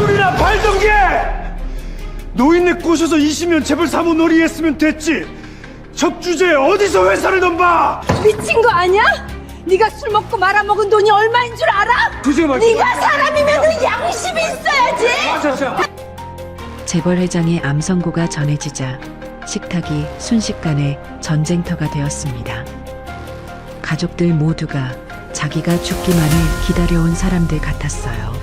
소리나 팔던 게! 노인네 꼬셔서 20년 재벌 사무놀이 했으면 됐지. 적주제에 어디서 회사를 넘봐! 미친 거 아니야? 네가 술 먹고 말아먹은 돈이 얼마인 줄 알아? 네가 사람이면 양심이 있어야지. 재벌 회장의 암 선고가 전해지자 식탁이 순식간에 전쟁터가 되었습니다. 가족들 모두가 자기가 죽기만을 기다려온 사람들 같았어요.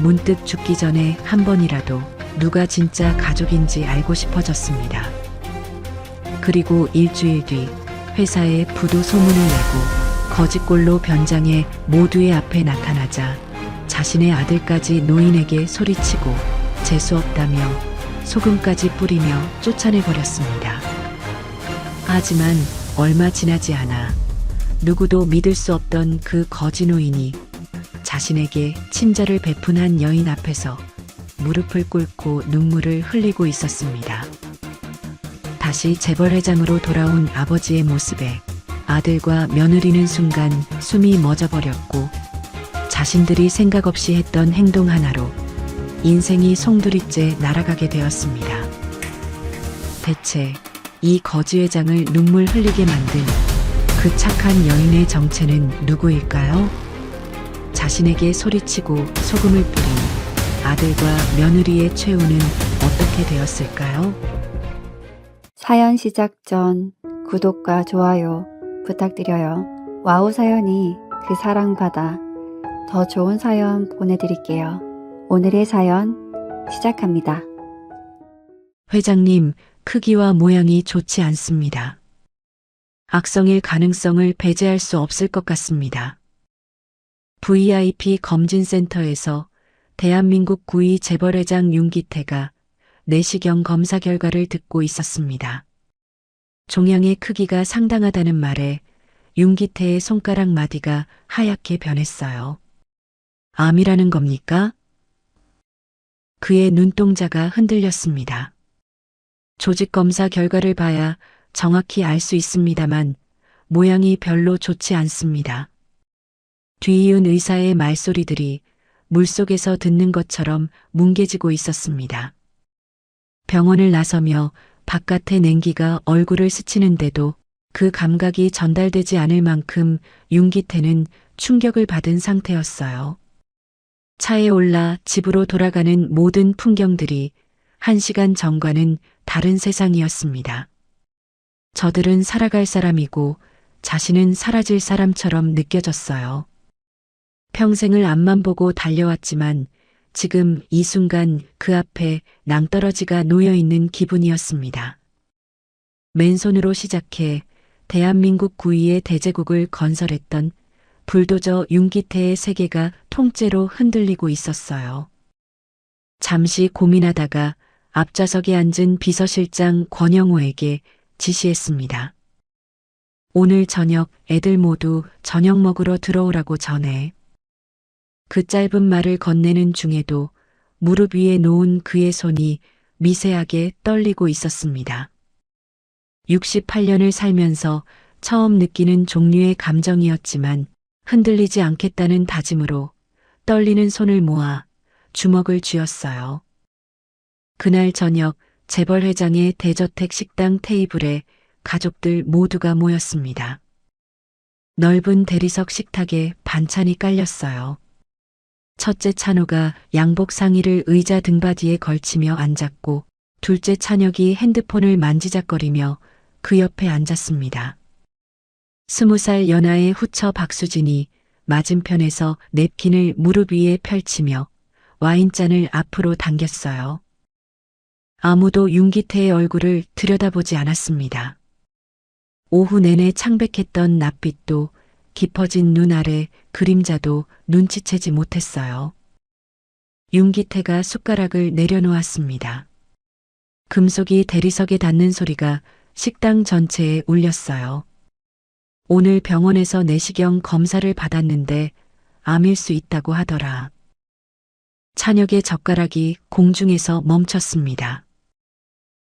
문득 죽기 전에 한 번이라도 누가 진짜 가족인지 알고 싶어졌습니다. 그리고 일주일 뒤 회사에 부도 소문을 내고 거짓골로 변장해 모두의 앞에 나타나자 자신의 아들까지 노인에게 소리치고 재수없다며 소금까지 뿌리며 쫓아내버렸습니다. 하지만 얼마 지나지 않아 누구도 믿을 수 없던 그 거지 노인이 자신에게 친절을 베푼 여인 앞에서 무릎을 꿇고 눈물을 흘리고 있었습니다. 다시 재벌 회장으로 돌아온 아버지의 모습에 아들과 며느리는 순간 숨이 멎어버렸고 자신들이 생각 없이 했던 행동 하나로 인생이 송두리째 날아가게 되었습니다. 대체 이 거지 회장을 눈물 흘리게 만든 그 착한 여인의 정체는 누구일까요? 자신에게 소리치고 소금을 뿌린 아들과 며느리의 최후는 어떻게 되었을까요? 사연 시작 전 구독과 좋아요 부탁드려요. 와우 사연이 그 사랑받아 더 좋은 사연 보내드릴게요. 오늘의 사연 시작합니다. 회장님, 크기와 모양이 좋지 않습니다. 악성일 가능성을 배제할 수 없을 것 같습니다. VIP 검진센터에서 대한민국 9위 재벌회장 윤기태가 내시경 검사 결과를 듣고 있었습니다. 종양의 크기가 상당하다는 말에 윤기태의 손가락 마디가 하얗게 변했어요. 암이라는 겁니까? 그의 눈동자가 흔들렸습니다. 조직 검사 결과를 봐야 정확히 알 수 있습니다만 모양이 별로 좋지 않습니다. 뒤이은 의사의 말소리들이 물속에서 듣는 것처럼 뭉개지고 있었습니다. 병원을 나서며 바깥의 냉기가 얼굴을 스치는데도 그 감각이 전달되지 않을 만큼 윤기태는 충격을 받은 상태였어요. 차에 올라 집으로 돌아가는 모든 풍경들이 1시간 전과는 다른 세상이었습니다. 저들은 살아갈 사람이고 자신은 사라질 사람처럼 느껴졌어요. 평생을 앞만 보고 달려왔지만 지금 이 순간 그 앞에 낭떠러지가 놓여있는 기분이었습니다. 맨손으로 시작해 대한민국 9위의 대제국을 건설했던 불도저 윤기태의 세계가 통째로 흔들리고 있었어요. 잠시 고민하다가 앞좌석에 앉은 비서실장 권영호에게 지시했습니다. 오늘 저녁 애들 모두 저녁 먹으러 들어오라고 전해. 그 짧은 말을 건네는 중에도 무릎 위에 놓은 그의 손이 미세하게 떨리고 있었습니다. 68년을 살면서 처음 느끼는 종류의 감정이었지만 흔들리지 않겠다는 다짐으로 떨리는 손을 모아 주먹을 쥐었어요. 그날 저녁 재벌 회장의 대저택 식당 테이블에 가족들 모두가 모였습니다. 넓은 대리석 식탁에 반찬이 깔렸어요. 첫째 찬호가 양복 상의를 의자 등받이에 걸치며 앉았고 둘째 찬혁이 핸드폰을 만지작거리며 그 옆에 앉았습니다. 20살 연하의 후처 박수진이 맞은편에서 냅킨을 무릎 위에 펼치며 와인잔을 앞으로 당겼어요. 아무도 윤기태의 얼굴을 들여다보지 않았습니다. 오후 내내 창백했던 낯빛도 깊어진 눈 아래 그림자도 눈치채지 못했어요. 윤기태가 숟가락을 내려놓았습니다. 금속이 대리석에 닿는 소리가 식당 전체에 울렸어요. 오늘 병원에서 내시경 검사를 받았는데 암일 수 있다고 하더라. 찬혁의 젓가락이 공중에서 멈췄습니다.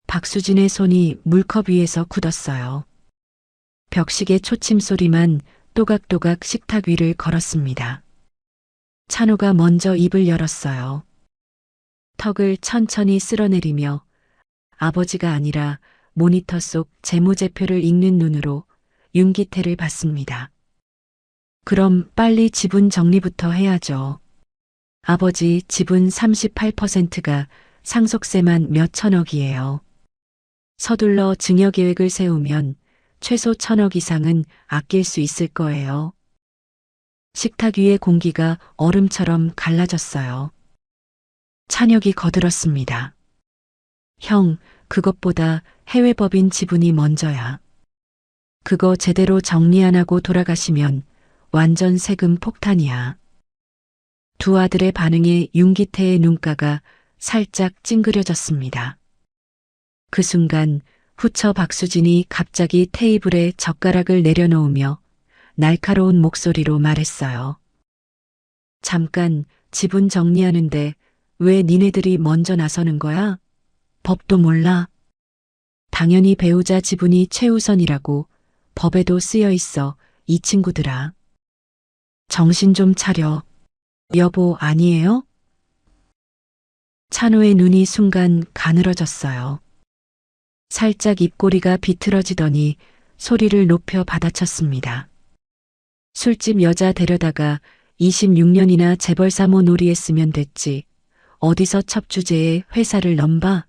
박수진의 손이 물컵 위에서 굳었어요. 벽식의 초침 소리만 또각또각 식탁 위를 걸었습니다. 찬호가 먼저 입을 열었어요. 턱을 천천히 쓸어내리며 아버지가 아니라 모니터 속 재무제표를 읽는 눈으로 윤기태를 봤습니다. 그럼 빨리 지분 정리부터 해야죠. 아버지 지분 38%가 상속세만 몇 천억이에요. 서둘러 증여계획을 세우면 최소 1,000억 이상은 아낄 수 있을 거예요. 식탁 위의 공기가 얼음처럼 갈라졌어요. 찬혁이 거들었습니다. 형, 그것보다 해외법인 지분이 먼저야. 그거 제대로 정리 안 하고 돌아가시면 완전 세금 폭탄이야. 두 아들의 반응에 윤기태의 눈가가 살짝 찡그려졌습니다. 그 순간 후처 박수진이 갑자기 테이블에 젓가락을 내려놓으며 날카로운 목소리로 말했어요. 잠깐 지분 정리하는데 왜 니네들이 먼저 나서는 거야? 법도 몰라. 당연히 배우자 지분이 최우선이라고 법에도 쓰여 있어 이 친구들아. 정신 좀 차려. 여보 아니에요? 찬호의 눈이 순간 가늘어졌어요. 살짝 입꼬리가 비틀어지더니 소리를 높여 받아쳤습니다. 술집 여자 데려다가 26년이나 재벌사모 놀이했으면 됐지. 어디서 첩주제에 회사를 넘봐?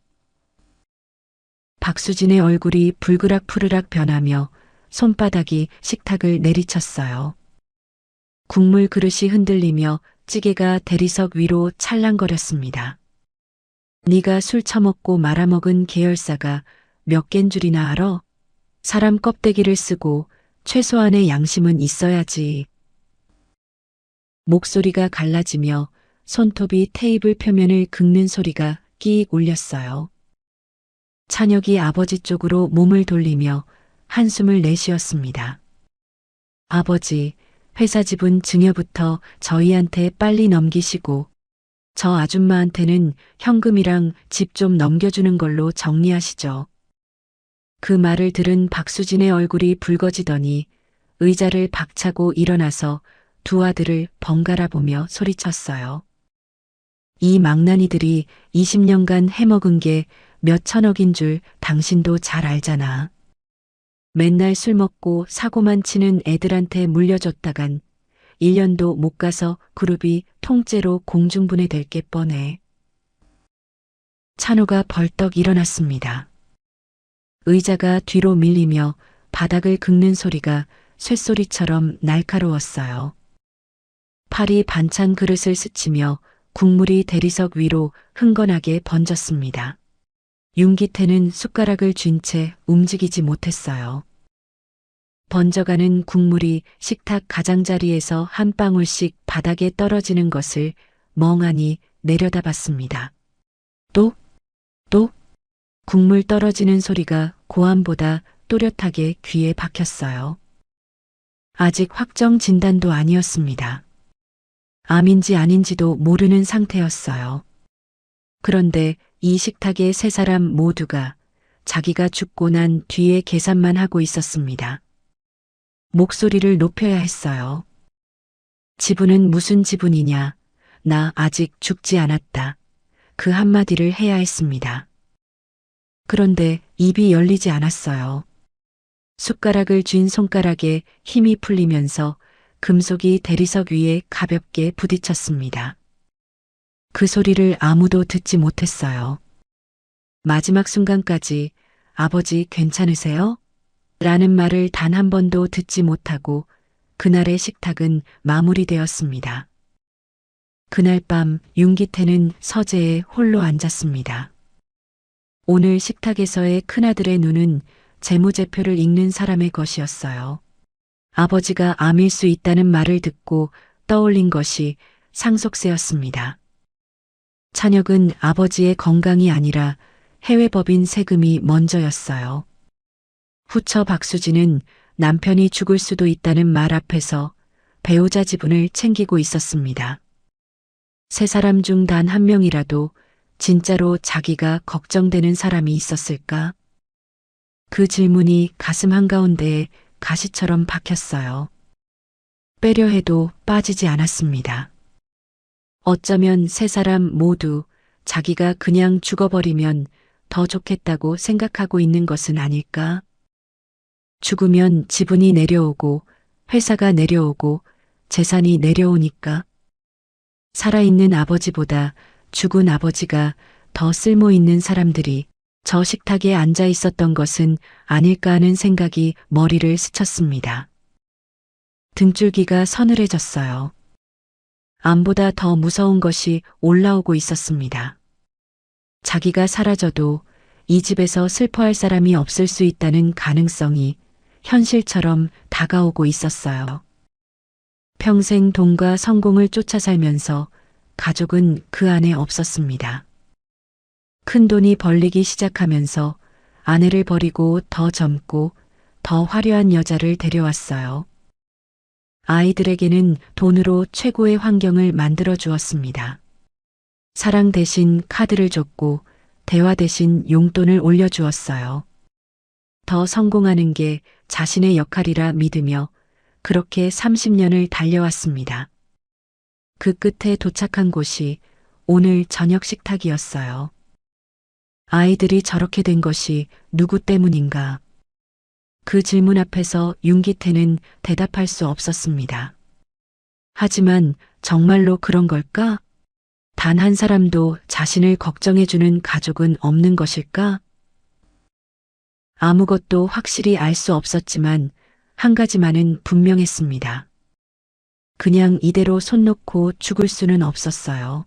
박수진의 얼굴이 불그락푸르락 변하며 손바닥이 식탁을 내리쳤어요. 국물 그릇이 흔들리며 찌개가 대리석 위로 찰랑거렸습니다. 네가 술 처먹고 말아먹은 계열사가 몇 갠 줄이나 알아? 사람 껍데기를 쓰고 최소한의 양심은 있어야지. 목소리가 갈라지며 손톱이 테이블 표면을 긁는 소리가 끼익 울렸어요. 찬혁이 아버지 쪽으로 몸을 돌리며 한숨을 내쉬었습니다. 아버지, 회사 지분 증여부터 저희한테 빨리 넘기시고 저 아줌마한테는 현금이랑 집 좀 넘겨주는 걸로 정리하시죠. 그 말을 들은 박수진의 얼굴이 붉어지더니 의자를 박차고 일어나서 두 아들을 번갈아 보며 소리쳤어요. 이 망나니들이 20년간 해먹은 게 몇 천억인 줄 당신도 잘 알잖아. 맨날 술 먹고 사고만 치는 애들한테 물려줬다간 1년도 못 가서 그룹이 통째로 공중분해될 게 뻔해. 찬호가 벌떡 일어났습니다. 의자가 뒤로 밀리며 바닥을 긁는 소리가 쇳소리처럼 날카로웠어요. 팔이 반찬 그릇을 스치며 국물이 대리석 위로 흥건하게 번졌습니다. 윤기태는 숟가락을 쥔 채 움직이지 못했어요. 번져가는 국물이 식탁 가장자리에서 한 방울씩 바닥에 떨어지는 것을 멍하니 내려다봤습니다. 또 국물 떨어지는 소리가 고함보다 또렷하게 귀에 박혔어요. 아직 확정 진단도 아니었습니다. 암인지 아닌지도 모르는 상태였어요. 그런데 이 식탁의 세 사람 모두가 자기가 죽고 난 뒤에 계산만 하고 있었습니다. 목소리를 높여야 했어요. 지분은 무슨 지분이냐? 나 아직 죽지 않았다. 그 한마디를 해야 했습니다. 그런데 입이 열리지 않았어요. 숟가락을 쥔 손가락에 힘이 풀리면서 금속이 대리석 위에 가볍게 부딪혔습니다. 그 소리를 아무도 듣지 못했어요. 마지막 순간까지 아버지 괜찮으세요? 라는 말을 단 한 번도 듣지 못하고 그날의 식탁은 마무리되었습니다. 그날 밤 윤기태는 서재에 홀로 앉았습니다. 오늘 식탁에서의 큰아들의 눈은 재무제표를 읽는 사람의 것이었어요. 아버지가 암일 수 있다는 말을 듣고 떠올린 것이 상속세였습니다. 찬혁은 아버지의 건강이 아니라 해외법인 세금이 먼저였어요. 후처 박수진은 남편이 죽을 수도 있다는 말 앞에서 배우자 지분을 챙기고 있었습니다. 세 사람 중 단 한 명이라도 진짜로 자기가 걱정되는 사람이 있었을까? 그 질문이 가슴 한가운데에 가시처럼 박혔어요. 빼려 해도 빠지지 않았습니다. 어쩌면 세 사람 모두 자기가 그냥 죽어버리면 더 좋겠다고 생각하고 있는 것은 아닐까? 죽으면 지분이 내려오고 회사가 내려오고 재산이 내려오니까. 살아있는 아버지보다 죽은 아버지가 더 쓸모 있는 사람들이 저 식탁에 앉아 있었던 것은 아닐까 하는 생각이 머리를 스쳤습니다. 등줄기가 서늘해졌어요. 암보다 더 무서운 것이 올라오고 있었습니다. 자기가 사라져도 이 집에서 슬퍼할 사람이 없을 수 있다는 가능성이 현실처럼 다가오고 있었어요. 평생 돈과 성공을 쫓아 살면서 가족은 그 안에 없었습니다. 큰 돈이 벌리기 시작하면서 아내를 버리고 더 젊고 더 화려한 여자를 데려왔어요. 아이들에게는 돈으로 최고의 환경을 만들어 주었습니다. 사랑 대신 카드를 줬고 대화 대신 용돈을 올려주었어요. 더 성공하는 게 자신의 역할이라 믿으며 그렇게 30년을 달려왔습니다. 그 끝에 도착한 곳이 오늘 저녁 식탁이었어요. 아이들이 저렇게 된 것이 누구 때문인가? 그 질문 앞에서 윤기태는 대답할 수 없었습니다. 하지만 정말로 그런 걸까? 단 한 사람도 자신을 걱정해주는 가족은 없는 것일까? 아무것도 확실히 알 수 없었지만 한 가지만은 분명했습니다. 그냥 이대로 손 놓고 죽을 수는 없었어요.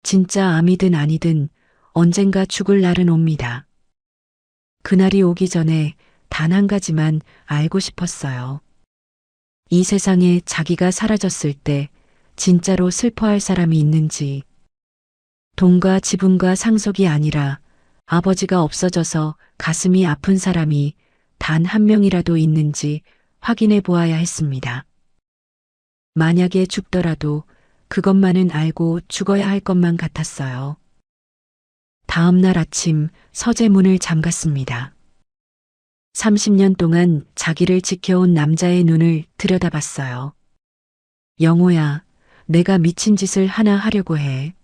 진짜 암이든 아니든 언젠가 죽을 날은 옵니다. 그날이 오기 전에 단 한 가지만 알고 싶었어요. 이 세상에 자기가 사라졌을 때 진짜로 슬퍼할 사람이 있는지, 돈과 지분과 상속이 아니라 아버지가 없어져서 가슴이 아픈 사람이 단 한 명이라도 있는지 확인해 보아야 했습니다. 만약에 죽더라도 그것만은 알고 죽어야 할 것만 같았어요. 다음 날 아침 서재문을 잠갔습니다. 30년 동안 자기를 지켜온 남자의 눈을 들여다봤어요. 영호야, 내가 미친 짓을 하나 하려고 해.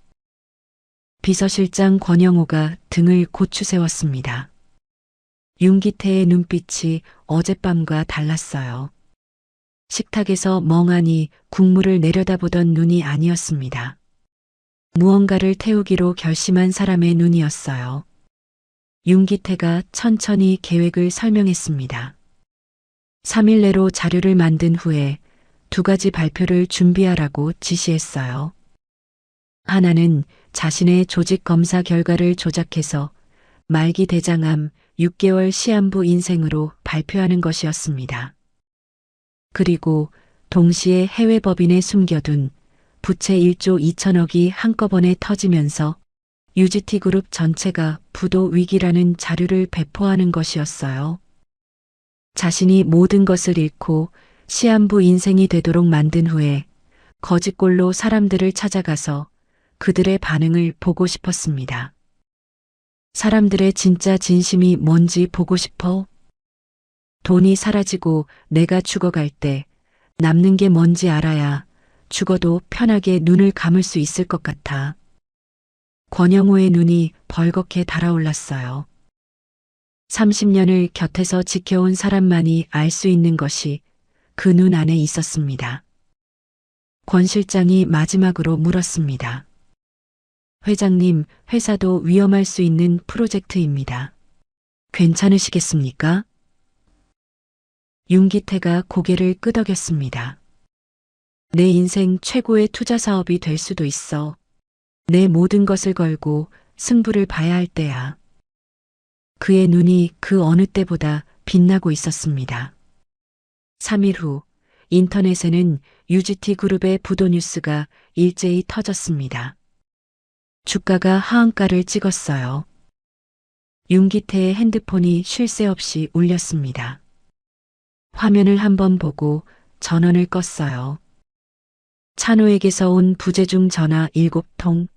비서실장 권영호가 등을 고추 세웠습니다. 윤기태의 눈빛이 어젯밤과 달랐어요. 식탁에서 멍하니 국물을 내려다보던 눈이 아니었습니다. 무언가를 태우기로 결심한 사람의 눈이었어요. 윤기태가 천천히 계획을 설명했습니다. 3일 내로 자료를 만든 후에 2가지 발표를 준비하라고 지시했어요. 하나는 자신의 조직 검사 결과를 조작해서 말기 대장암 6개월 시한부 인생으로 발표하는 것이었습니다. 그리고 동시에 해외 법인에 숨겨둔 부채 1조 2천억이 한꺼번에 터지면서 UGT 그룹 전체가 부도 위기라는 자료를 배포하는 것이었어요. 자신이 모든 것을 잃고 시한부 인생이 되도록 만든 후에 거짓골로 사람들을 찾아가서 그들의 반응을 보고 싶었습니다. 사람들의 진짜 진심이 뭔지 보고 싶어? 돈이 사라지고 내가 죽어갈 때 남는 게 뭔지 알아야 죽어도 편하게 눈을 감을 수 있을 것 같아. 권영호의 눈이 벌겋게 달아올랐어요. 30년을 곁에서 지켜온 사람만이 알 수 있는 것이 그 눈 안에 있었습니다. 권 실장이 마지막으로 물었습니다. 회장님, 회사도 위험할 수 있는 프로젝트입니다. 괜찮으시겠습니까? 윤기태가 고개를 끄덕였습니다. 내 인생 최고의 투자 사업이 될 수도 있어. 내 모든 것을 걸고 승부를 봐야 할 때야. 그의 눈이 그 어느 때보다 빛나고 있었습니다. 3일 후 인터넷에는 UGT 그룹의 부도 뉴스가 일제히 터졌습니다. 주가가 하한가를 찍었어요. 윤기태의 핸드폰이 쉴 새 없이 울렸습니다. 화면을 한번 보고 전원을 껐어요. 찬호에게서 온 부재중 전화 7통,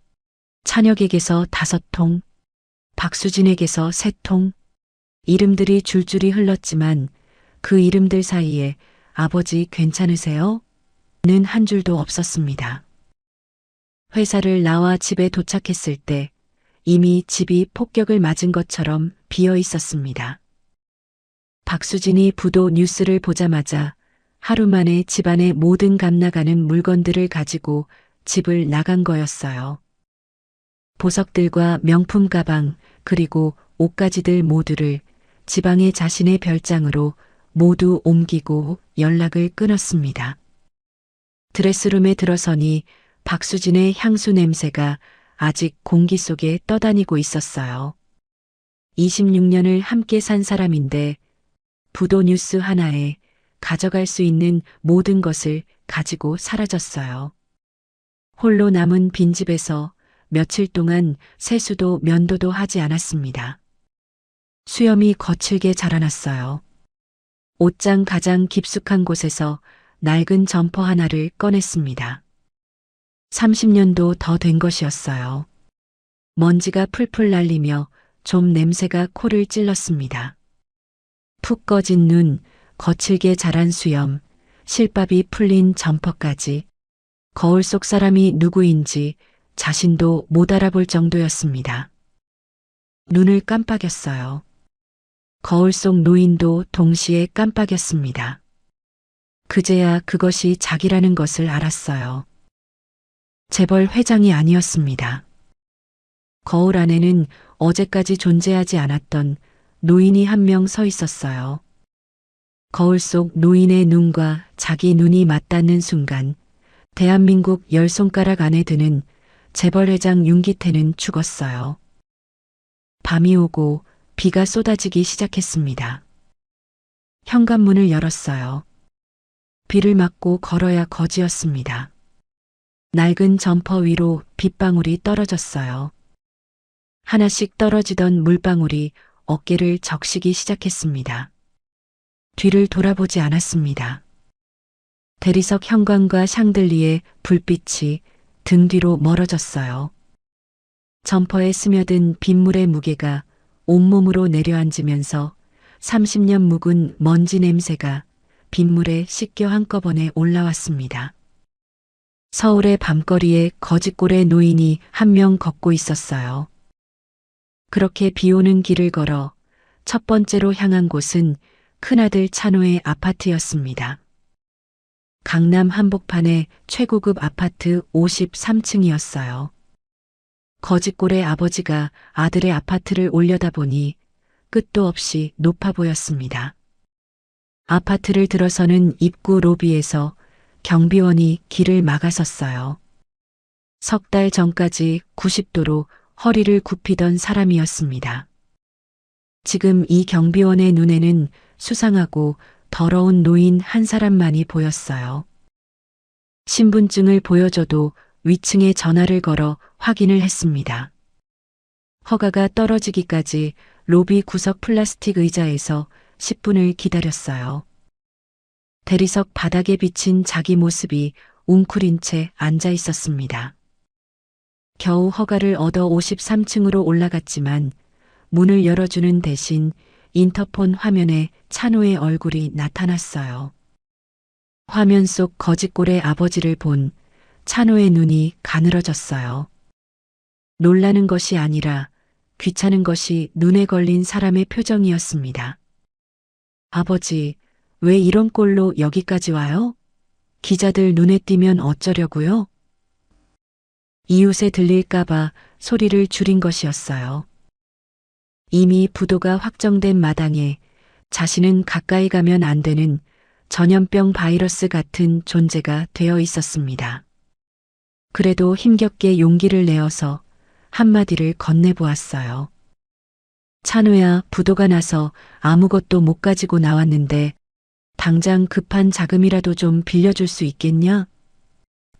찬혁에게서 5통, 박수진에게서 3통, 이름들이 줄줄이 흘렀지만 그 이름들 사이에 아버지 괜찮으세요? 는 한 줄도 없었습니다. 회사를 나와 집에 도착했을 때 이미 집이 폭격을 맞은 것처럼 비어 있었습니다. 박수진이 부도 뉴스를 보자마자 하루 만에 집안의 모든 값나가는 물건들을 가지고 집을 나간 거였어요. 보석들과 명품 가방, 그리고 옷가지들 모두를 지방에 자신의 별장으로 모두 옮기고 연락을 끊었습니다. 드레스룸에 들어서니 박수진의 향수 냄새가 아직 공기 속에 떠다니고 있었어요. 26년을 함께 산 사람인데 부도 뉴스 하나에 가져갈 수 있는 모든 것을 가지고 사라졌어요. 홀로 남은 빈집에서 며칠 동안 세수도 면도도 하지 않았습니다. 수염이 거칠게 자라났어요. 옷장 가장 깊숙한 곳에서 낡은 점퍼 하나를 꺼냈습니다. 30년도 더 된 것이었어요. 먼지가 풀풀 날리며 좀 냄새가 코를 찔렀습니다. 푹 꺼진 눈, 거칠게 자란 수염, 실밥이 풀린 점퍼까지 거울 속 사람이 누구인지 자신도 못 알아볼 정도였습니다. 눈을 깜빡였어요. 거울 속 노인도 동시에 깜빡였습니다. 그제야 그것이 자기라는 것을 알았어요. 재벌 회장이 아니었습니다. 거울 안에는 어제까지 존재하지 않았던 노인이 한 명 서 있었어요. 거울 속 노인의 눈과 자기 눈이 맞닿는 순간 대한민국 10손가락 안에 드는 재벌 회장 윤기태는 죽었어요. 밤이 오고 비가 쏟아지기 시작했습니다. 현관문을 열었어요. 비를 맞고 걸어야 거지였습니다. 낡은 점퍼 위로 빗방울이 떨어졌어요. 하나씩 떨어지던 물방울이 어깨를 적시기 시작했습니다. 뒤를 돌아보지 않았습니다. 대리석 현관과 샹들리에 불빛이 등 뒤로 멀어졌어요. 점퍼에 스며든 빗물의 무게가 온몸으로 내려앉으면서 30년 묵은 먼지 냄새가 빗물에 씻겨 한꺼번에 올라왔습니다. 서울의 밤거리에 거짓골의 노인이 한 명 걷고 있었어요. 그렇게 비 오는 길을 걸어 첫 번째로 향한 곳은 큰아들 찬호의 아파트였습니다. 강남 한복판의 최고급 아파트 53층이었어요. 거짓골의 아버지가 아들의 아파트를 올려다보니 끝도 없이 높아 보였습니다. 아파트를 들어서는 입구 로비에서 경비원이 길을 막아섰어요. 석 달 전까지 90도로 허리를 굽히던 사람이었습니다. 지금 이 경비원의 눈에는 수상하고 더러운 노인 한 사람만이 보였어요. 신분증을 보여줘도 위층에 전화를 걸어 확인을 했습니다. 허가가 떨어지기까지 로비 구석 플라스틱 의자에서 10분을 기다렸어요. 대리석 바닥에 비친 자기 모습이 웅크린 채 앉아 있었습니다. 겨우 허가를 얻어 53층으로 올라갔지만 문을 열어주는 대신 인터폰 화면에 찬호의 얼굴이 나타났어요. 화면 속 거짓골의 아버지를 본 찬호의 눈이 가늘어졌어요. 놀라는 것이 아니라 귀찮은 것이 눈에 걸린 사람의 표정이었습니다. 아버지, 왜 이런 꼴로 여기까지 와요? 기자들 눈에 띄면 어쩌려고요? 이웃에 들릴까봐 소리를 줄인 것이었어요. 이미 부도가 확정된 마당에 자신은 가까이 가면 안 되는 전염병 바이러스 같은 존재가 되어 있었습니다. 그래도 힘겹게 용기를 내어서 한마디를 건네보았어요. 찬호야, 부도가 나서 아무것도 못 가지고 나왔는데 당장 급한 자금이라도 좀 빌려줄 수 있겠냐?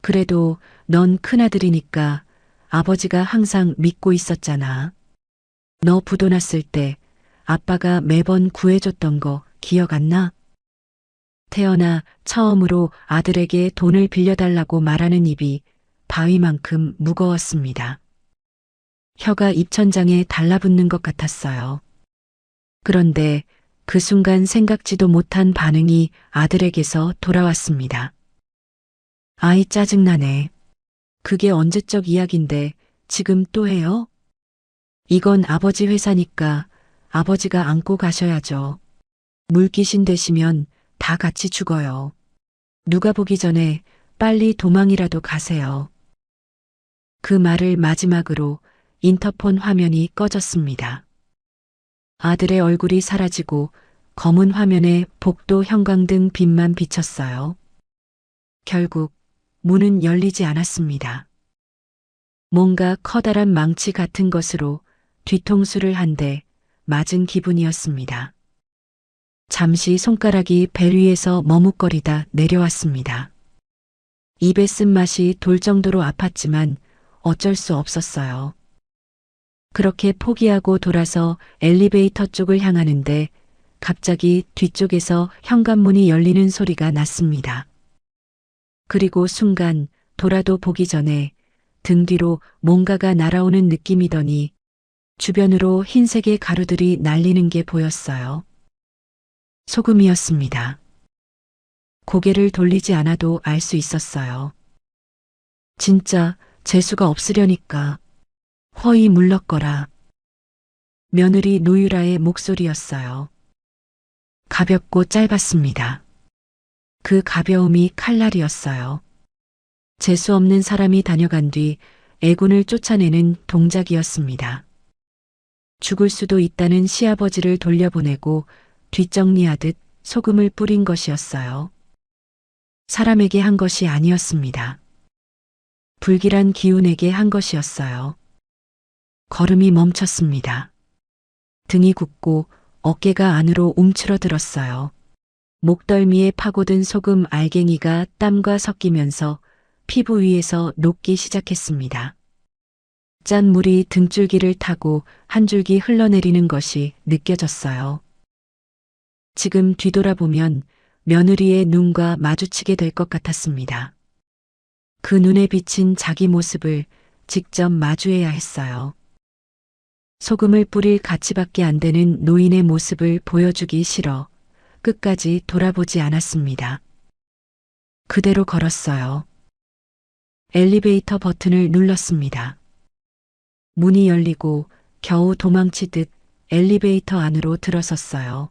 그래도 넌 큰아들이니까 아버지가 항상 믿고 있었잖아. 너 부도 났을 때 아빠가 매번 구해줬던 거 기억 안 나? 태어나 처음으로 아들에게 돈을 빌려달라고 말하는 입이 바위만큼 무거웠습니다. 혀가 입천장에 달라붙는 것 같았어요. 그런데 그 순간 생각지도 못한 반응이 아들에게서 돌아왔습니다. 아이 짜증나네. 그게 언제적 이야긴데 지금 또 해요? 이건 아버지 회사니까 아버지가 안고 가셔야죠. 물귀신 되시면 다 같이 죽어요. 누가 보기 전에 빨리 도망이라도 가세요. 그 말을 마지막으로 인터폰 화면이 꺼졌습니다. 아들의 얼굴이 사라지고 검은 화면에 복도 형광등 빛만 비쳤어요. 결국 문은 열리지 않았습니다. 뭔가 커다란 망치 같은 것으로 뒤통수를 한 대 맞은 기분이었습니다. 잠시 손가락이 배 위에서 머뭇거리다 내려왔습니다. 입에 쓴맛이 돌 정도로 아팠지만 어쩔 수 없었어요. 그렇게 포기하고 돌아서 엘리베이터 쪽을 향하는데 갑자기 뒤쪽에서 현관문이 열리는 소리가 났습니다. 그리고 순간 돌아도 보기 전에 등 뒤로 뭔가가 날아오는 느낌이더니 주변으로 흰색의 가루들이 날리는 게 보였어요. 소금이었습니다. 고개를 돌리지 않아도 알 수 있었어요. 진짜 재수가 없으려니까 허이 물렀거라. 며느리 노유라의 목소리였어요. 가볍고 짧았습니다. 그 가벼움이 칼날이었어요. 재수 없는 사람이 다녀간 뒤 애군을 쫓아내는 동작이었습니다. 죽을 수도 있다는 시아버지를 돌려보내고 뒷정리하듯 소금을 뿌린 것이었어요. 사람에게 한 것이 아니었습니다. 불길한 기운에게 한 것이었어요. 걸음이 멈췄습니다. 등이 굳고 어깨가 안으로 움츠러들었어요. 목덜미에 파고든 소금 알갱이가 땀과 섞이면서 피부 위에서 녹기 시작했습니다. 짠 물이 등줄기를 타고 한 줄기 흘러내리는 것이 느껴졌어요. 지금 뒤돌아보면 며느리의 눈과 마주치게 될 것 같았습니다. 그 눈에 비친 자기 모습을 직접 마주해야 했어요. 소금을 뿌릴 가치밖에 안 되는 노인의 모습을 보여주기 싫어 끝까지 돌아보지 않았습니다. 그대로 걸었어요. 엘리베이터 버튼을 눌렀습니다. 문이 열리고 겨우 도망치듯 엘리베이터 안으로 들어섰어요.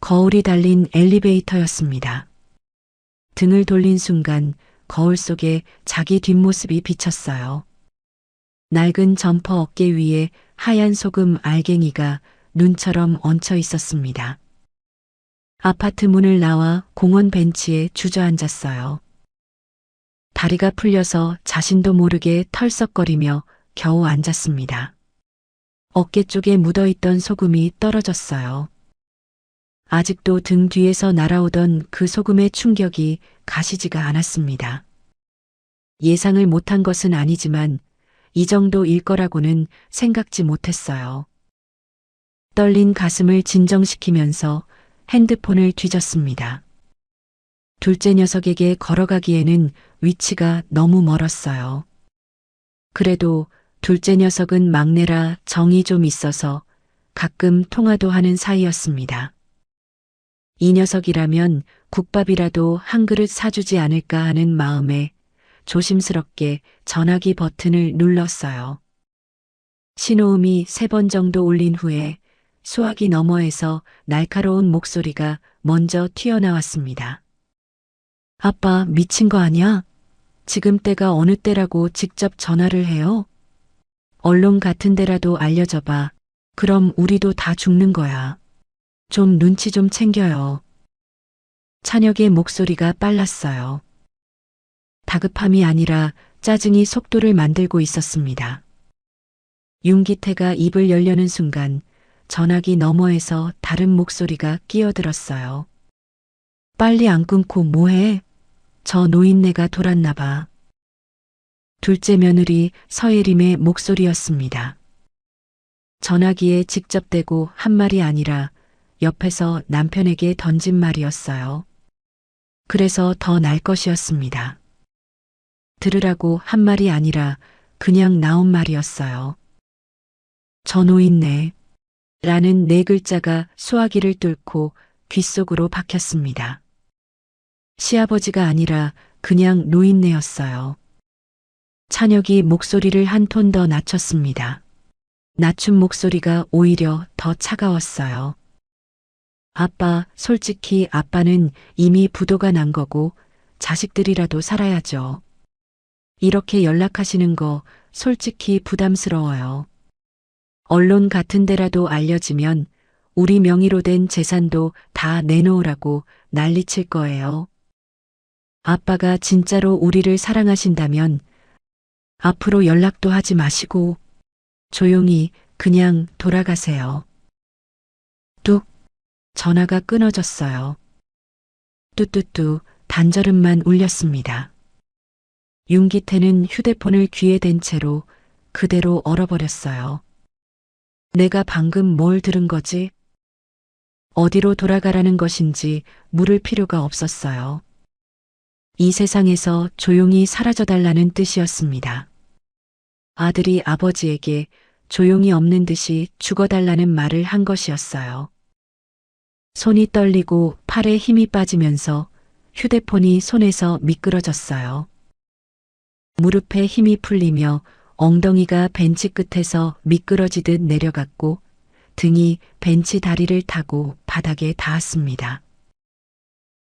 거울이 달린 엘리베이터였습니다. 등을 돌린 순간 거울 속에 자기 뒷모습이 비쳤어요. 낡은 점퍼 어깨 위에 하얀 소금 알갱이가 눈처럼 얹혀 있었습니다. 아파트 문을 나와 공원 벤치에 주저앉았어요. 다리가 풀려서 자신도 모르게 털썩거리며 겨우 앉았습니다. 어깨 쪽에 묻어있던 소금이 떨어졌어요. 아직도 등 뒤에서 날아오던 그 소금의 충격이 가시지가 않았습니다. 예상을 못한 것은 아니지만 이 정도일 거라고는 생각지 못했어요. 떨린 가슴을 진정시키면서 핸드폰을 뒤졌습니다. 둘째 녀석에게 걸어가기에는 위치가 너무 멀었어요. 그래도 둘째 녀석은 막내라 정이 좀 있어서 가끔 통화도 하는 사이였습니다. 이 녀석이라면 국밥이라도 한 그릇 사주지 않을까 하는 마음에 조심스럽게 전화기 버튼을 눌렀어요. 신호음이 3번 정도 울린 후에 수화기 너머에서 날카로운 목소리가 먼저 튀어나왔습니다. 아빠 미친 거 아니야? 지금 때가 어느 때라고 직접 전화를 해요? 언론 같은 데라도 알려줘봐. 그럼 우리도 다 죽는 거야. 좀 눈치 좀 챙겨요. 찬혁의 목소리가 빨랐어요. 다급함이 아니라 짜증이 속도를 만들고 있었습니다. 윤기태가 입을 열려는 순간 전화기 너머에서 다른 목소리가 끼어들었어요. 빨리 안 끊고 뭐해? 저 노인네가 돌았나 봐. 둘째 며느리 서예림의 목소리였습니다. 전화기에 직접 대고 한 말이 아니라 옆에서 남편에게 던진 말이었어요. 그래서 더 날 것이었습니다. 들으라고 한 말이 아니라 그냥 나온 말이었어요. 저 노인네 라는 4글자가 수화기를 뚫고 귓속으로 박혔습니다. 시아버지가 아니라 그냥 노인네였어요. 찬혁이 목소리를 한 톤 더 낮췄습니다. 낮춘 목소리가 오히려 더 차가웠어요. 아빠, 솔직히 아빠는 이미 부도가 난 거고 자식들이라도 살아야죠. 이렇게 연락하시는 거 솔직히 부담스러워요. 언론 같은 데라도 알려지면 우리 명의로 된 재산도 다 내놓으라고 난리칠 거예요. 아빠가 진짜로 우리를 사랑하신다면 앞으로 연락도 하지 마시고 조용히 그냥 돌아가세요. 뚝 전화가 끊어졌어요. 뚜뚜뚜 단절음만 울렸습니다. 윤기태는 휴대폰을 귀에 댄 채로 그대로 얼어버렸어요. 내가 방금 뭘 들은 거지? 어디로 돌아가라는 것인지 물을 필요가 없었어요. 이 세상에서 조용히 사라져달라는 뜻이었습니다. 아들이 아버지에게 조용히 없는 듯이 죽어달라는 말을 한 것이었어요. 손이 떨리고 팔에 힘이 빠지면서 휴대폰이 손에서 미끄러졌어요. 무릎에 힘이 풀리며 엉덩이가 벤치 끝에서 미끄러지듯 내려갔고 등이 벤치 다리를 타고 바닥에 닿았습니다.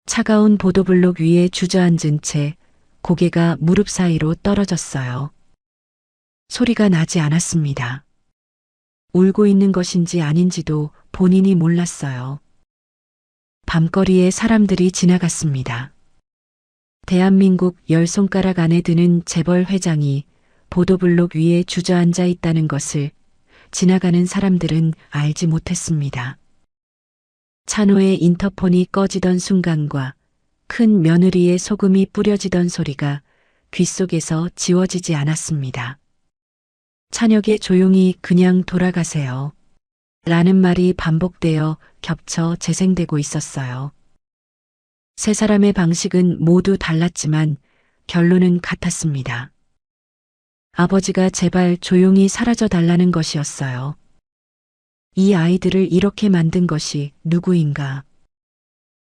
차가운 보도블록 위에 주저앉은 채 고개가 무릎 사이로 떨어졌어요. 소리가 나지 않았습니다. 울고 있는 것인지 아닌지도 본인이 몰랐어요. 밤거리에 사람들이 지나갔습니다. 대한민국 10손가락 안에 드는 재벌 회장이 보도블록 위에 주저앉아 있다는 것을 지나가는 사람들은 알지 못했습니다. 찬호의 인터폰이 꺼지던 순간과 큰 며느리의 소금이 뿌려지던 소리가 귓속에서 지워지지 않았습니다. 찬혁의 조용히 그냥 돌아가세요. 라는 말이 반복되어 겹쳐 재생되고 있었어요. 세 사람의 방식은 모두 달랐지만 결론은 같았습니다. 아버지가 제발 조용히 사라져 달라는 것이었어요. 이 아이들을 이렇게 만든 것이 누구인가?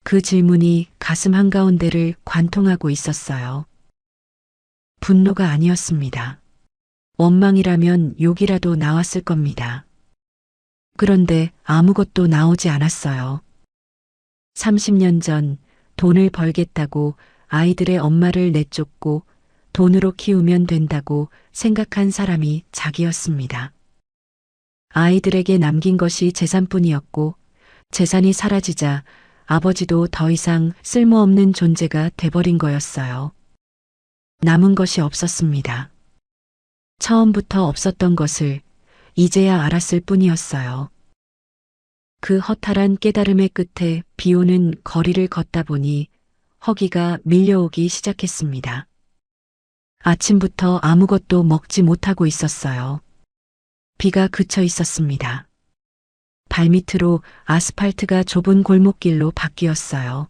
그 질문이 가슴 한가운데를 관통하고 있었어요. 분노가 아니었습니다. 원망이라면 욕이라도 나왔을 겁니다. 그런데 아무것도 나오지 않았어요. 30년 전 돈을 벌겠다고 아이들의 엄마를 내쫓고 돈으로 키우면 된다고 생각한 사람이 자기였습니다. 아이들에게 남긴 것이 재산뿐이었고 재산이 사라지자 아버지도 더 이상 쓸모없는 존재가 돼버린 거였어요. 남은 것이 없었습니다. 처음부터 없었던 것을 이제야 알았을 뿐이었어요. 그 허탈한 깨달음의 끝에 비오는 거리를 걷다 보니 허기가 밀려오기 시작했습니다. 아침부터 아무것도 먹지 못하고 있었어요. 비가 그쳐 있었습니다. 발밑으로 아스팔트가 좁은 골목길로 바뀌었어요.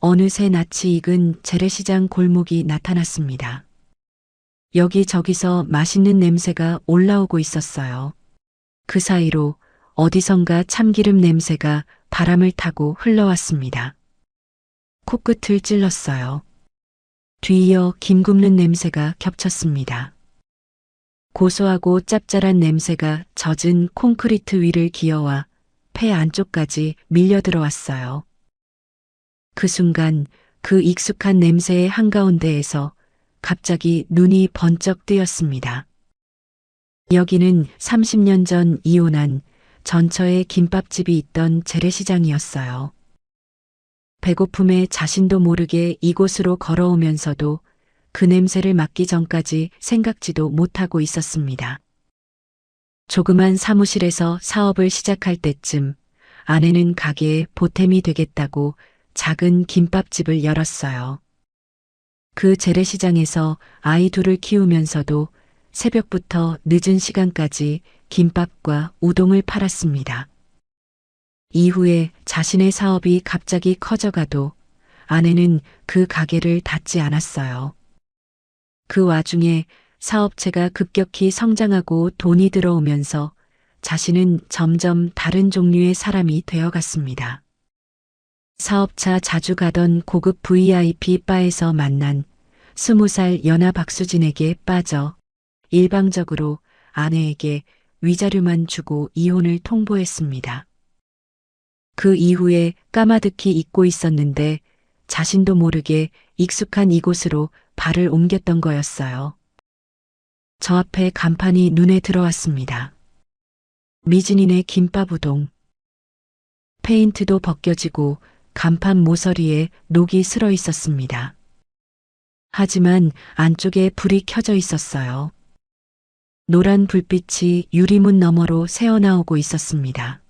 어느새 낯이 익은 재래시장 골목이 나타났습니다. 여기저기서 맛있는 냄새가 올라오고 있었어요. 그 사이로 어디선가 참기름 냄새가 바람을 타고 흘러왔습니다. 코끝을 찔렀어요. 뒤이어 김 굽는 냄새가 겹쳤습니다. 고소하고 짭짤한 냄새가 젖은 콘크리트 위를 기어와 폐 안쪽까지 밀려 들어왔어요. 그 순간 그 익숙한 냄새의 한가운데에서 갑자기 눈이 번쩍 뜨였습니다. 여기는 30년 전 이혼한 전처의 김밥집이 있던 재래시장이었어요. 배고픔에 자신도 모르게 이곳으로 걸어오면서도 그 냄새를 맡기 전까지 생각지도 못하고 있었습니다. 조그만 사무실에서 사업을 시작할 때쯤 아내는 가게에 보탬이 되겠다고 작은 김밥집을 열었어요. 그 재래시장에서 아이 둘을 키우면서도 새벽부터 늦은 시간까지 김밥과 우동을 팔았습니다. 이후에 자신의 사업이 갑자기 커져가도 아내는 그 가게를 닫지 않았어요. 그 와중에 사업체가 급격히 성장하고 돈이 들어오면서 자신은 점점 다른 종류의 사람이 되어갔습니다. 사업차 자주 가던 고급 VIP 바에서 만난 20살 연하 박수진에게 빠져 일방적으로 아내에게 위자료만 주고 이혼을 통보했습니다. 그 이후에 까마득히 잊고 있었는데 자신도 모르게 익숙한 이곳으로 발을 옮겼던 거였어요. 저 앞에 간판이 눈에 들어왔습니다. 미진이네 김밥우동. 페인트도 벗겨지고 간판 모서리에 녹이 슬어 있었습니다. 하지만 안쪽에 불이 켜져 있었어요. 노란 불빛이 유리문 너머로 새어나오고 있었습니다.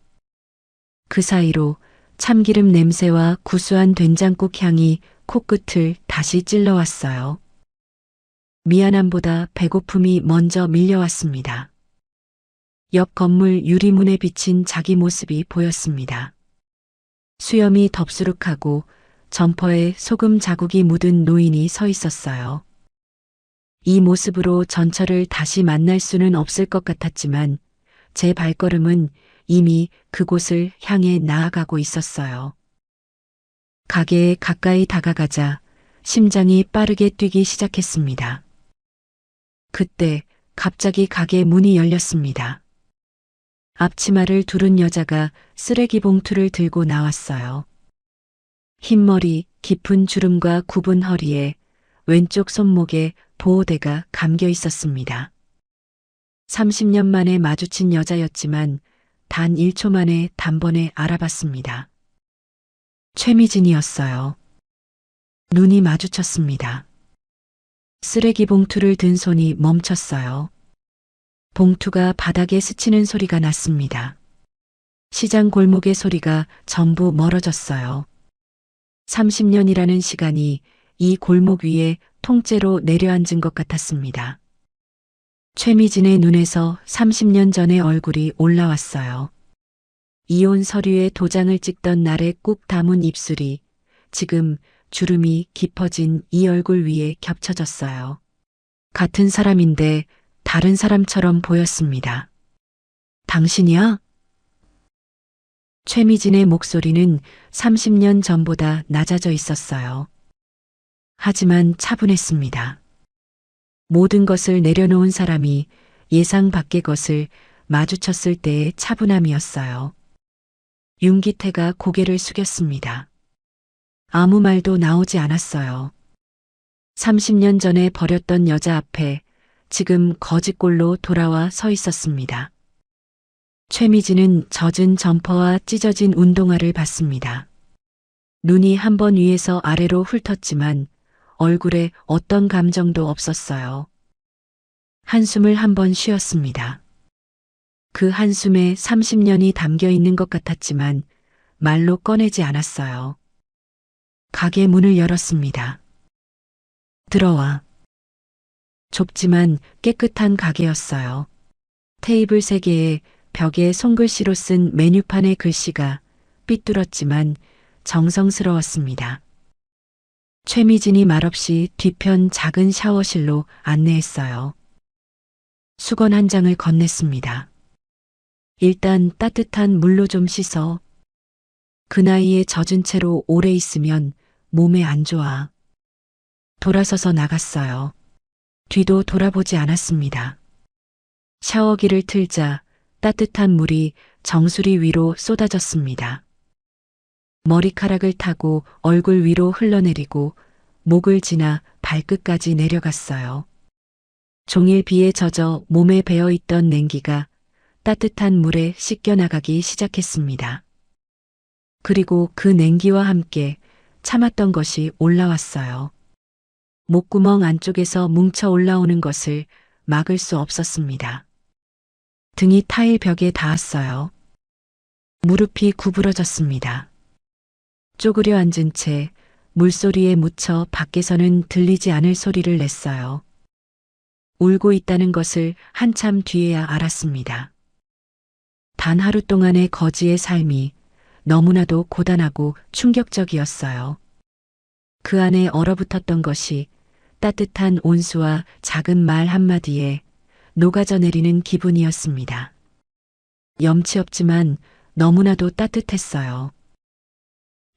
그 사이로 참기름 냄새와 구수한 된장국 향이 코끝을 다시 찔러왔어요. 미안함보다 배고픔이 먼저 밀려왔습니다. 옆 건물 유리문에 비친 자기 모습이 보였습니다. 수염이 덥수룩하고 점퍼에 소금 자국이 묻은 노인이 서 있었어요. 이 모습으로 전철을 다시 만날 수는 없을 것 같았지만 제 발걸음은 이미 그곳을 향해 나아가고 있었어요. 가게에 가까이 다가가자 심장이 빠르게 뛰기 시작했습니다. 그때 갑자기 가게 문이 열렸습니다. 앞치마를 두른 여자가 쓰레기 봉투를 들고 나왔어요. 흰머리, 깊은 주름과 굽은 허리에 왼쪽 손목에 보호대가 감겨 있었습니다. 30년 만에 마주친 여자였지만 단 1초 만에 단번에 알아봤습니다. 최미진이었어요. 눈이 마주쳤습니다. 쓰레기 봉투를 든 손이 멈췄어요. 봉투가 바닥에 스치는 소리가 났습니다. 시장 골목의 소리가 전부 멀어졌어요. 30년이라는 시간이 이 골목 위에 통째로 내려앉은 것 같았습니다. 최미진의 눈에서 30년 전의 얼굴이 올라왔어요. 이혼 서류에 도장을 찍던 날에 꾹 담은 입술이 지금 주름이 깊어진 이 얼굴 위에 겹쳐졌어요. 같은 사람인데 다른 사람처럼 보였습니다. 당신이야? 최미진의 목소리는 30년 전보다 낮아져 있었어요. 하지만 차분했습니다. 모든 것을 내려놓은 사람이 예상 밖의 것을 마주쳤을 때의 차분함이었어요. 윤기태가 고개를 숙였습니다. 아무 말도 나오지 않았어요. 30년 전에 버렸던 여자 앞에 지금 거짓골로 돌아와 서 있었습니다. 최미진은 젖은 점퍼와 찢어진 운동화를 봤습니다. 눈이 한 번 위에서 아래로 훑었지만 얼굴에 어떤 감정도 없었어요. 한숨을 한 번 쉬었습니다. 그 한숨에 30년이 담겨 있는 것 같았지만 말로 꺼내지 않았어요. 가게 문을 열었습니다. 들어와. 좁지만 깨끗한 가게였어요. 테이블 3개에 벽에 손글씨로 쓴 메뉴판의 글씨가 삐뚤었지만 정성스러웠습니다. 최미진이 말없이 뒤편 작은 샤워실로 안내했어요. 수건 한 장을 건넸습니다. 일단 따뜻한 물로 좀 씻어. 그 나이에 젖은 채로 오래 있으면 몸에 안 좋아. 돌아서서 나갔어요. 뒤도 돌아보지 않았습니다. 샤워기를 틀자 따뜻한 물이 정수리 위로 쏟아졌습니다. 머리카락을 타고 얼굴 위로 흘러내리고 목을 지나 발끝까지 내려갔어요. 종일 비에 젖어 몸에 배어있던 냉기가 따뜻한 물에 씻겨나가기 시작했습니다. 그리고 그 냉기와 함께 참았던 것이 올라왔어요. 목구멍 안쪽에서 뭉쳐 올라오는 것을 막을 수 없었습니다. 등이 타일 벽에 닿았어요. 무릎이 구부러졌습니다. 쪼그려 앉은 채 물소리에 묻혀 밖에서는 들리지 않을 소리를 냈어요. 울고 있다는 것을 한참 뒤에야 알았습니다. 단 하루 동안의 거지의 삶이 너무나도 고단하고 충격적이었어요. 그 안에 얼어붙었던 것이 따뜻한 온수와 작은 말 한마디에 녹아져 내리는 기분이었습니다. 염치 없지만 너무나도 따뜻했어요.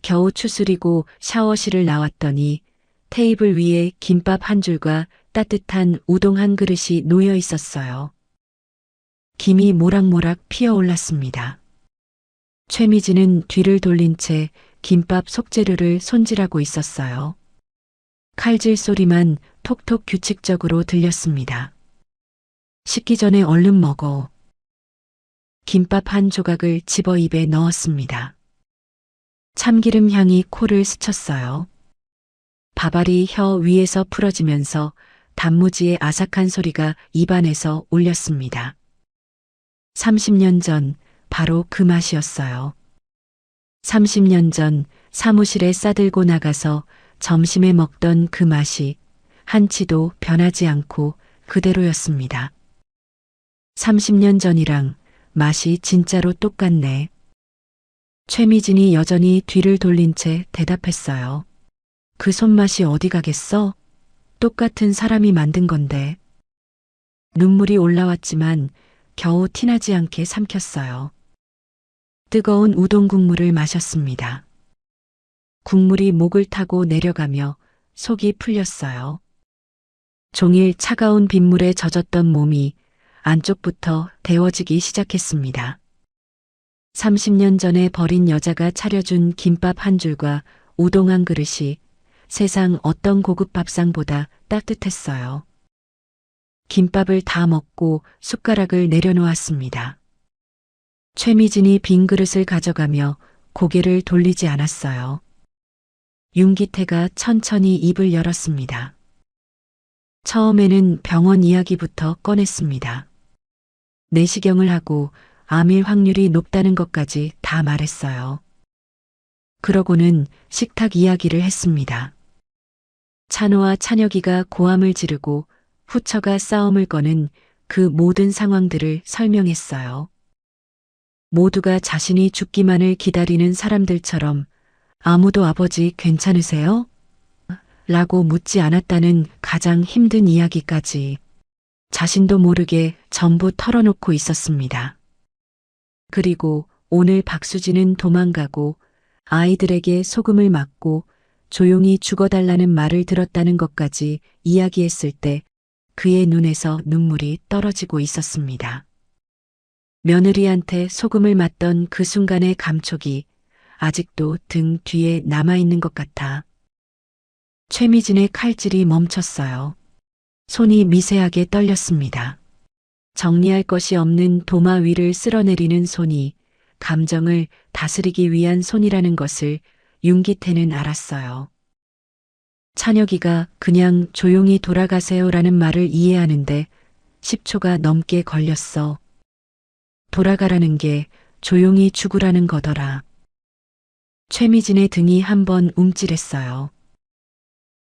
겨우 추스리고 샤워실을 나왔더니 테이블 위에 김밥 한 줄과 따뜻한 우동 한 그릇이 놓여 있었어요. 김이 모락모락 피어올랐습니다. 최미진은 뒤를 돌린 채 김밥 속재료를 손질하고 있었어요. 칼질 소리만 톡톡 규칙적으로 들렸습니다. 식기 전에 얼른 먹어. 김밥 한 조각을 집어 입에 넣었습니다. 참기름 향이 코를 스쳤어요. 밥알이 혀 위에서 풀어지면서 단무지의 아삭한 소리가 입안에서 울렸습니다. 30년 전 바로 그 맛이었어요. 30년 전 사무실에 싸들고 나가서 점심에 먹던 그 맛이 한치도 변하지 않고 그대로였습니다. 30년 전이랑 맛이 진짜로 똑같네. 최미진이 여전히 뒤를 돌린 채 대답했어요. 그 손맛이 어디 가겠어? 똑같은 사람이 만든 건데. 눈물이 올라왔지만 겨우 티나지 않게 삼켰어요. 뜨거운 우동 국물을 마셨습니다. 국물이 목을 타고 내려가며 속이 풀렸어요. 종일 차가운 빗물에 젖었던 몸이 안쪽부터 데워지기 시작했습니다. 30년 전에 버린 여자가 차려준 김밥 한 줄과 우동 한 그릇이 세상 어떤 고급 밥상보다 따뜻했어요. 김밥을 다 먹고 숟가락을 내려놓았습니다. 최미진이 빈 그릇을 가져가며 고개를 돌리지 않았어요. 윤기태가 천천히 입을 열었습니다. 처음에는 병원 이야기부터 꺼냈습니다. 내시경을 하고 암일 확률이 높다는 것까지 다 말했어요. 그러고는 식탁 이야기를 했습니다. 찬호와 찬혁이가 고함을 지르고 후처가 싸움을 거는 그 모든 상황들을 설명했어요. 모두가 자신이 죽기만을 기다리는 사람들처럼 아무도 아버지 괜찮으세요? 라고 묻지 않았다는 가장 힘든 이야기까지 자신도 모르게 전부 털어놓고 있었습니다. 그리고 오늘 박수진은 도망가고 아이들에게 소금을 맞고 조용히 죽어달라는 말을 들었다는 것까지 이야기했을 때 그의 눈에서 눈물이 떨어지고 있었습니다. 며느리한테 소금을 맞던 그 순간의 감촉이 아직도 등 뒤에 남아있는 것 같아. 최미진의 칼질이 멈췄어요. 손이 미세하게 떨렸습니다. 정리할 것이 없는 도마 위를 쓸어내리는 손이 감정을 다스리기 위한 손이라는 것을 윤기태는 알았어요. 찬혁이가 그냥 조용히 돌아가세요라는 말을 이해하는데 10초가 넘게 걸렸어. 돌아가라는 게 조용히 죽으라는 거더라. 최미진의 등이 한번 움찔했어요.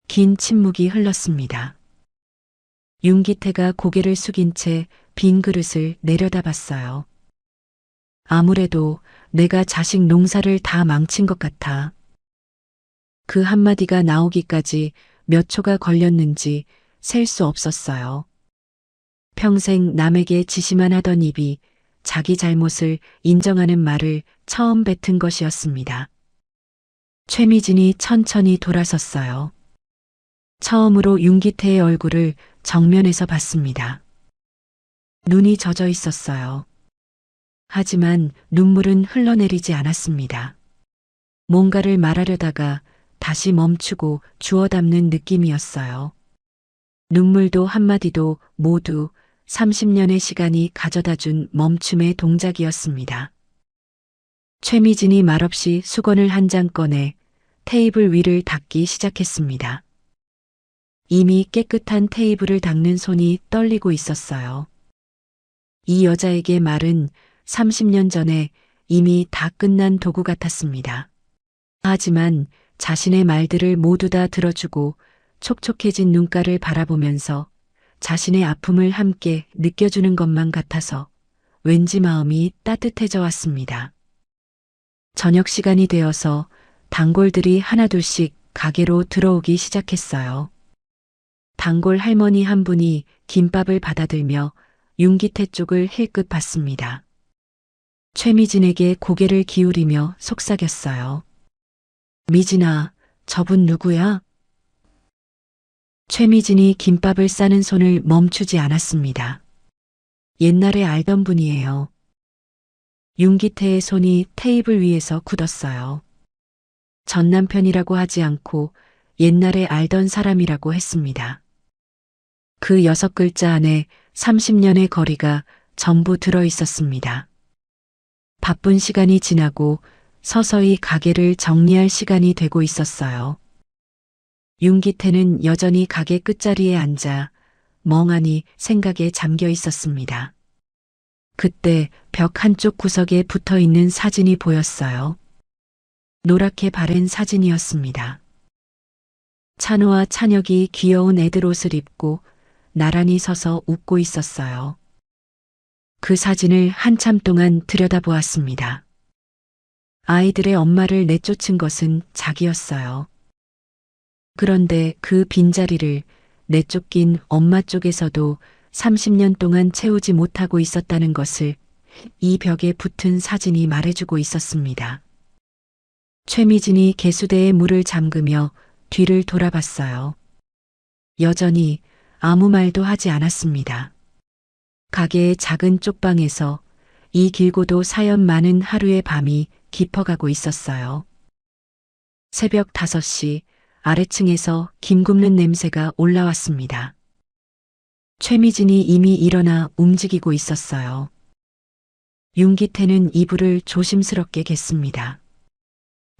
긴 침묵이 흘렀습니다. 윤기태가 고개를 숙인 채 빈 그릇을 내려다봤어요. 아무래도 내가 자식 농사를 다 망친 것 같아. 그 한마디가 나오기까지 몇 초가 걸렸는지 셀 수 없었어요. 평생 남에게 지시만 하던 입이 자기 잘못을 인정하는 말을 처음 뱉은 것이었습니다. 최미진이 천천히 돌아섰어요. 처음으로 윤기태의 얼굴을 정면에서 봤습니다. 눈이 젖어 있었어요. 하지만 눈물은 흘러내리지 않았습니다. 뭔가를 말하려다가 다시 멈추고 주워 담는 느낌이었어요. 눈물도 한마디도 모두 30년의 시간이 가져다 준 멈춤의 동작이었습니다. 최미진이 말없이 수건을 한 장 꺼내 테이블 위를 닦기 시작했습니다. 이미 깨끗한 테이블을 닦는 손이 떨리고 있었어요. 이 여자에게 말은 30년 전에 이미 다 끝난 도구 같았습니다. 하지만 자신의 말들을 모두 다 들어주고 촉촉해진 눈가를 바라보면서 자신의 아픔을 함께 느껴주는 것만 같아서 왠지 마음이 따뜻해져 왔습니다. 저녁 시간이 되어서 단골들이 하나둘씩 가게로 들어오기 시작했어요. 단골 할머니 한 분이 김밥을 받아들며 윤기태 쪽을 힐끗 봤습니다. 최미진에게 고개를 기울이며 속삭였어요. 미진아, 저분 누구야? 최미진이 김밥을 싸는 손을 멈추지 않았습니다. 옛날에 알던 분이에요. 윤기태의 손이 테이블 위에서 굳었어요. 전 남편이라고 하지 않고 옛날에 알던 사람이라고 했습니다. 그 6글자 안에 30년의 거리가 전부 들어 있었습니다. 바쁜 시간이 지나고 서서히 가게를 정리할 시간이 되고 있었어요. 윤기태는 여전히 가게 끝자리에 앉아 멍하니 생각에 잠겨 있었습니다. 그때 벽 한쪽 구석에 붙어 있는 사진이 보였어요. 노랗게 바랜 사진이었습니다. 찬호와 찬혁이 귀여운 애들 옷을 입고 나란히 서서 웃고 있었어요. 그 사진을 한참 동안 들여다보았습니다. 아이들의 엄마를 내쫓은 것은 자기였어요. 그런데 그 빈자리를 내쫓긴 엄마 쪽에서도 30년 동안 채우지 못하고 있었다는 것을 이 벽에 붙은 사진이 말해주고 있었습니다. 최미진이 개수대에 물을 잠그며 뒤를 돌아봤어요. 여전히 아무 말도 하지 않았습니다. 가게의 작은 쪽방에서 이 길고도 사연 많은 하루의 밤이 깊어가고 있었어요. 새벽 5시 아래층에서 김 굽는 냄새가 올라왔습니다. 최미진이 이미 일어나 움직이고 있었어요. 윤기태는 이불을 조심스럽게 갰습니다.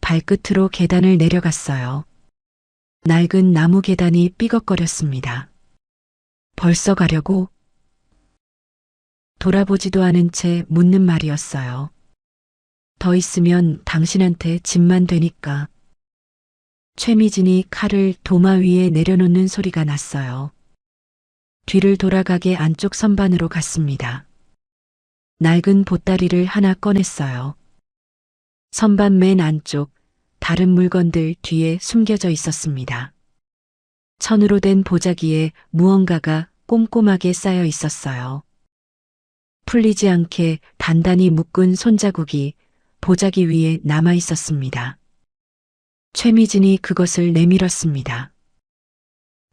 발끝으로 계단을 내려갔어요. 낡은 나무 계단이 삐걱거렸습니다. 벌써 가려고? 돌아보지도 않은 채 묻는 말이었어요. 더 있으면 당신한테 짐만 되니까. 최미진이 칼을 도마 위에 내려놓는 소리가 났어요. 뒤를 돌아가게 안쪽 선반으로 갔습니다. 낡은 보따리를 하나 꺼냈어요. 선반 맨 안쪽 다른 물건들 뒤에 숨겨져 있었습니다. 천으로 된 보자기에 무언가가 꼼꼼하게 쌓여 있었어요. 풀리지 않게 단단히 묶은 손자국이 보자기 위에 남아 있었습니다. 최미진이 그것을 내밀었습니다.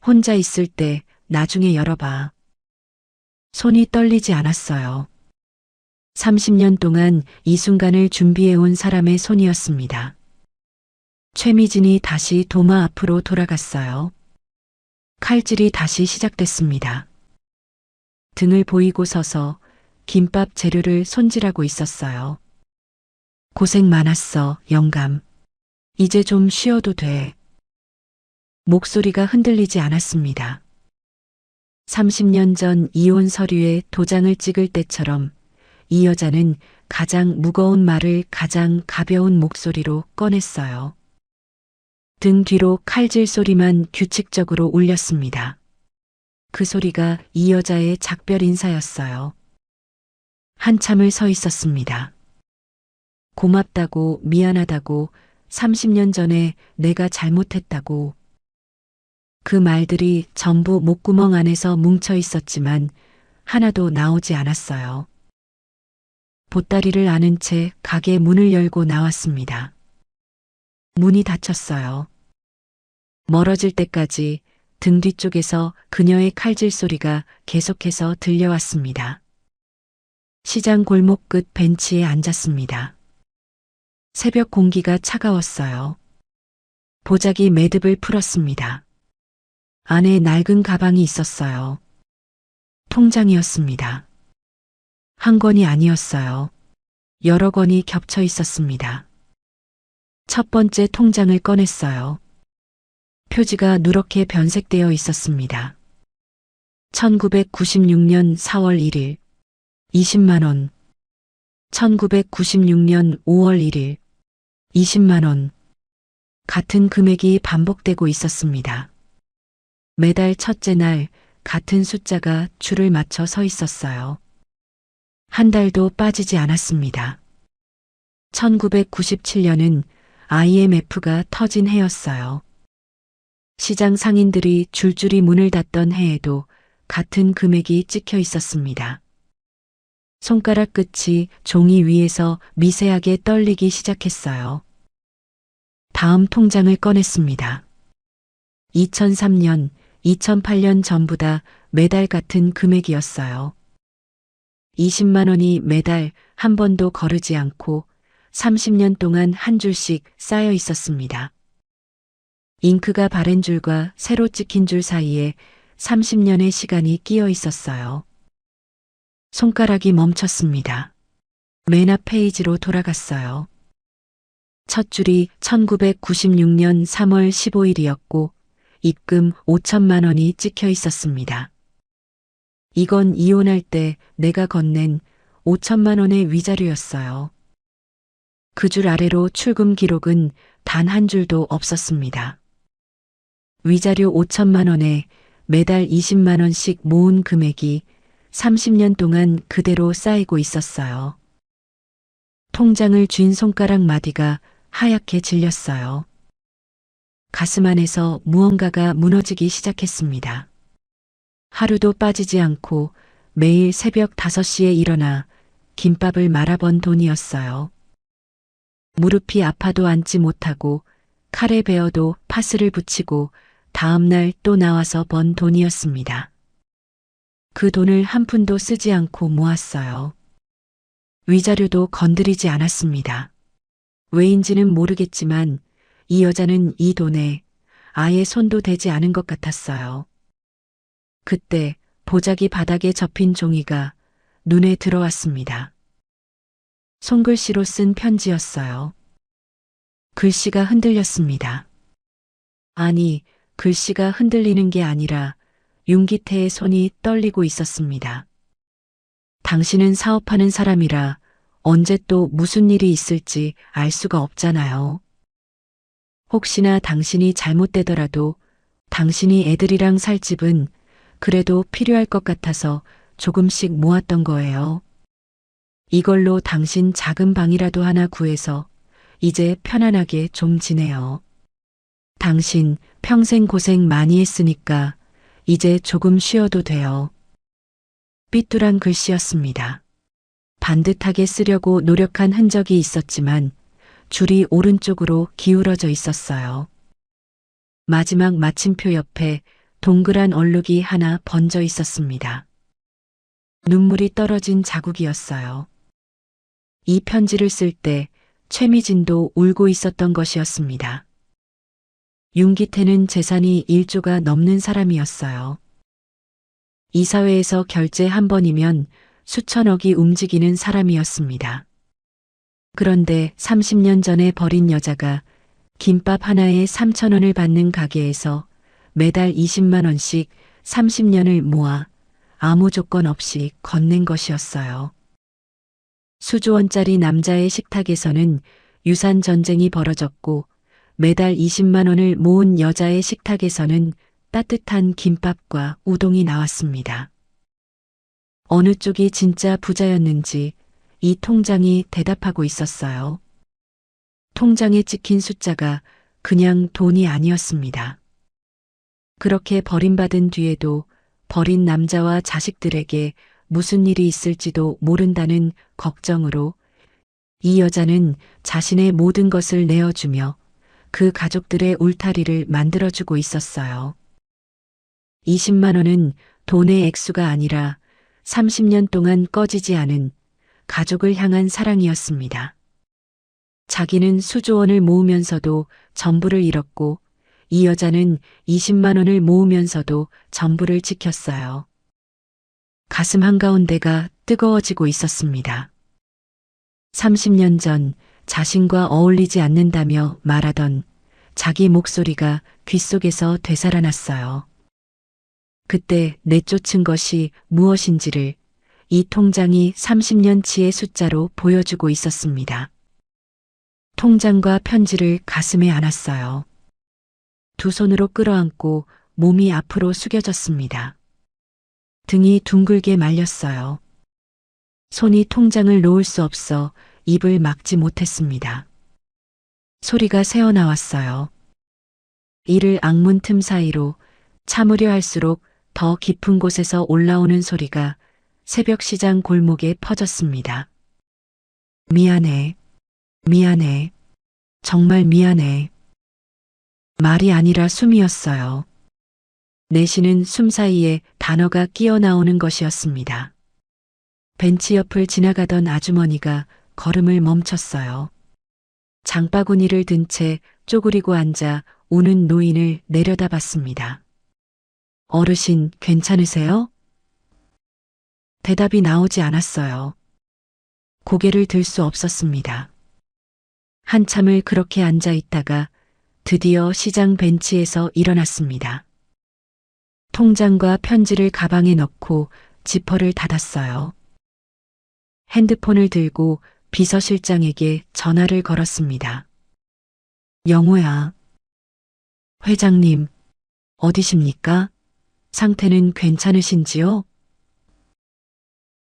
혼자 있을 때 나중에 열어봐. 손이 떨리지 않았어요. 30년 동안 이 순간을 준비해온 사람의 손이었습니다. 최미진이 다시 도마 앞으로 돌아갔어요. 칼질이 다시 시작됐습니다. 등을 보이고 서서 김밥 재료를 손질하고 있었어요. 고생 많았어, 영감. 이제 좀 쉬어도 돼. 목소리가 흔들리지 않았습니다. 30년 전 이혼 서류에 도장을 찍을 때처럼 이 여자는 가장 무거운 말을 가장 가벼운 목소리로 꺼냈어요. 등 뒤로 칼질 소리만 규칙적으로 울렸습니다. 그 소리가 이 여자의 작별 인사였어요. 한참을 서 있었습니다. 고맙다고, 미안하다고, 30년 전에 내가 잘못했다고. 그 말들이 전부 목구멍 안에서 뭉쳐 있었지만 하나도 나오지 않았어요. 보따리를 안은 채 가게 문을 열고 나왔습니다. 문이 닫혔어요. 멀어질 때까지 등 뒤쪽에서 그녀의 칼질 소리가 계속해서 들려왔습니다. 시장 골목 끝 벤치에 앉았습니다. 새벽 공기가 차가웠어요. 보자기 매듭을 풀었습니다. 안에 낡은 가방이 있었어요. 통장이었습니다. 한 권이 아니었어요. 여러 권이 겹쳐 있었습니다. 첫 번째 통장을 꺼냈어요. 표지가 누렇게 변색되어 있었습니다. 1996년 4월 1일 20만 원. 1996년 5월 1일 20만 원. 같은 금액이 반복되고 있었습니다. 매달 첫째 날 같은 숫자가 줄을 맞춰 서 있었어요. 한 달도 빠지지 않았습니다. 1997년은 IMF가 터진 해였어요. 시장 상인들이 줄줄이 문을 닫던 해에도 같은 금액이 찍혀 있었습니다. 손가락 끝이 종이 위에서 미세하게 떨리기 시작했어요. 다음 통장을 꺼냈습니다. 2003년 2008년 전보다 매달 같은 금액이었어요. 20만 원이 매달 한 번도 거르지 않고 30년 동안 한 줄씩 쌓여 있었습니다. 잉크가 바른 줄과 새로 찍힌 줄 사이에 30년의 시간이 끼어 있었어요. 손가락이 멈췄습니다. 맨 앞 페이지로 돌아갔어요. 첫 줄이 1996년 3월 15일이었고 입금 5천만 원이 찍혀 있었습니다. 이건 이혼할 때 내가 건넨 5천만 원의 위자료였어요. 그 줄 아래로 출금 기록은 단 한 줄도 없었습니다. 위자료 5천만 원에 매달 20만 원씩 모은 금액이 30년 동안 그대로 쌓이고 있었어요. 통장을 쥔 손가락 마디가 하얗게 질렸어요. 가슴 안에서 무언가가 무너지기 시작했습니다. 하루도 빠지지 않고 매일 새벽 5시에 일어나 김밥을 말아번 돈이었어요. 무릎이 아파도 앉지 못하고 칼에 베어도 파스를 붙이고 다음날 또 나와서 번 돈이었습니다. 그 돈을 한 푼도 쓰지 않고 모았어요. 위자료도 건드리지 않았습니다. 왜인지는 모르겠지만 이 여자는 이 돈에 아예 손도 대지 않은 것 같았어요. 그때 보자기 바닥에 접힌 종이가 눈에 들어왔습니다. 손글씨로 쓴 편지였어요. 글씨가 흔들렸습니다. 아니, 글씨가 흔들리는 게 아니라 윤기태의 손이 떨리고 있었습니다. 당신은 사업하는 사람이라 언제 또 무슨 일이 있을지 알 수가 없잖아요. 혹시나 당신이 잘못되더라도 당신이 애들이랑 살 집은 그래도 필요할 것 같아서 조금씩 모았던 거예요. 이걸로 당신 작은 방이라도 하나 구해서 이제 편안하게 좀 지내요. 당신 평생 고생 많이 했으니까 이제 조금 쉬어도 돼요. 삐뚤한 글씨였습니다. 반듯하게 쓰려고 노력한 흔적이 있었지만 줄이 오른쪽으로 기울어져 있었어요. 마지막 마침표 옆에 동그란 얼룩이 하나 번져 있었습니다. 눈물이 떨어진 자국이었어요. 이 편지를 쓸 때 최미진도 울고 있었던 것이었습니다. 윤기태는 재산이 1조가 넘는 사람이었어요. 이사회에서 결제 한 번이면 수천억이 움직이는 사람이었습니다. 그런데 30년 전에 버린 여자가 김밥 하나에 3천 원을 받는 가게에서 매달 20만 원씩 30년을 모아 아무 조건 없이 건넨 것이었어요. 수조원짜리 남자의 식탁에서는 유산 전쟁이 벌어졌고 매달 20만 원을 모은 여자의 식탁에서는 따뜻한 김밥과 우동이 나왔습니다. 어느 쪽이 진짜 부자였는지 이 통장이 대답하고 있었어요. 통장에 찍힌 숫자가 그냥 돈이 아니었습니다. 그렇게 버림받은 뒤에도 버린 남자와 자식들에게 무슨 일이 있을지도 모른다는 걱정으로 이 여자는 자신의 모든 것을 내어주며 그 가족들의 울타리를 만들어주고 있었어요. 20만 원은 돈의 액수가 아니라 30년 동안 꺼지지 않은 가족을 향한 사랑이었습니다. 자기는 수조 원을 모으면서도 전부를 잃었고 이 여자는 20만 원을 모으면서도 전부를 지켰어요. 가슴 한가운데가 뜨거워지고 있었습니다. 30년 전 자신과 어울리지 않는다며 말하던 자기 목소리가 귓속에서 되살아났어요. 그때 내쫓은 것이 무엇인지를 이 통장이 30년치의 숫자로 보여주고 있었습니다. 통장과 편지를 가슴에 안았어요. 두 손으로 끌어안고 몸이 앞으로 숙여졌습니다. 등이 둥글게 말렸어요. 손이 통장을 놓을 수 없어 입을 막지 못했습니다. 소리가 새어나왔어요. 이를 악문 틈 사이로 참으려 할수록 더 깊은 곳에서 올라오는 소리가 새벽 시장 골목에 퍼졌습니다. 미안해. 미안해. 정말 미안해. 말이 아니라 숨이었어요. 내쉬는 숨 사이에 단어가 끼어 나오는 것이었습니다. 벤치 옆을 지나가던 아주머니가 걸음을 멈췄어요. 장바구니를 든 채 쪼그리고 앉아 우는 노인을 내려다봤습니다. 어르신, 괜찮으세요? 대답이 나오지 않았어요. 고개를 들 수 없었습니다. 한참을 그렇게 앉아 있다가 드디어 시장 벤치에서 일어났습니다. 통장과 편지를 가방에 넣고 지퍼를 닫았어요. 핸드폰을 들고 비서실장에게 전화를 걸었습니다. 영호야. 회장님, 어디십니까? 상태는 괜찮으신지요?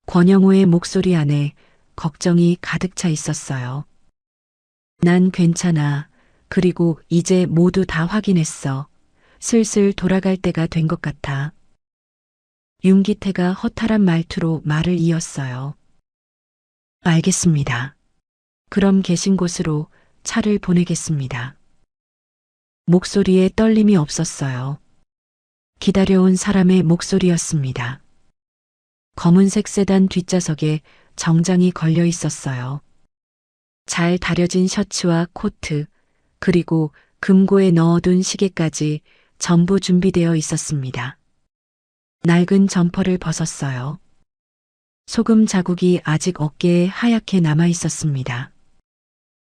권영호의 목소리 안에 걱정이 가득 차 있었어요. 난 괜찮아. 그리고 이제 모두 다 확인했어. 슬슬 돌아갈 때가 된 것 같아. 윤기태가 허탈한 말투로 말을 이었어요. 알겠습니다. 그럼 계신 곳으로 차를 보내겠습니다. 목소리에 떨림이 없었어요. 기다려온 사람의 목소리였습니다. 검은색 세단 뒷좌석에 정장이 걸려 있었어요. 잘 다려진 셔츠와 코트, 그리고 금고에 넣어둔 시계까지 전부 준비되어 있었습니다. 낡은 점퍼를 벗었어요. 소금 자국이 아직 어깨에 하얗게 남아 있었습니다.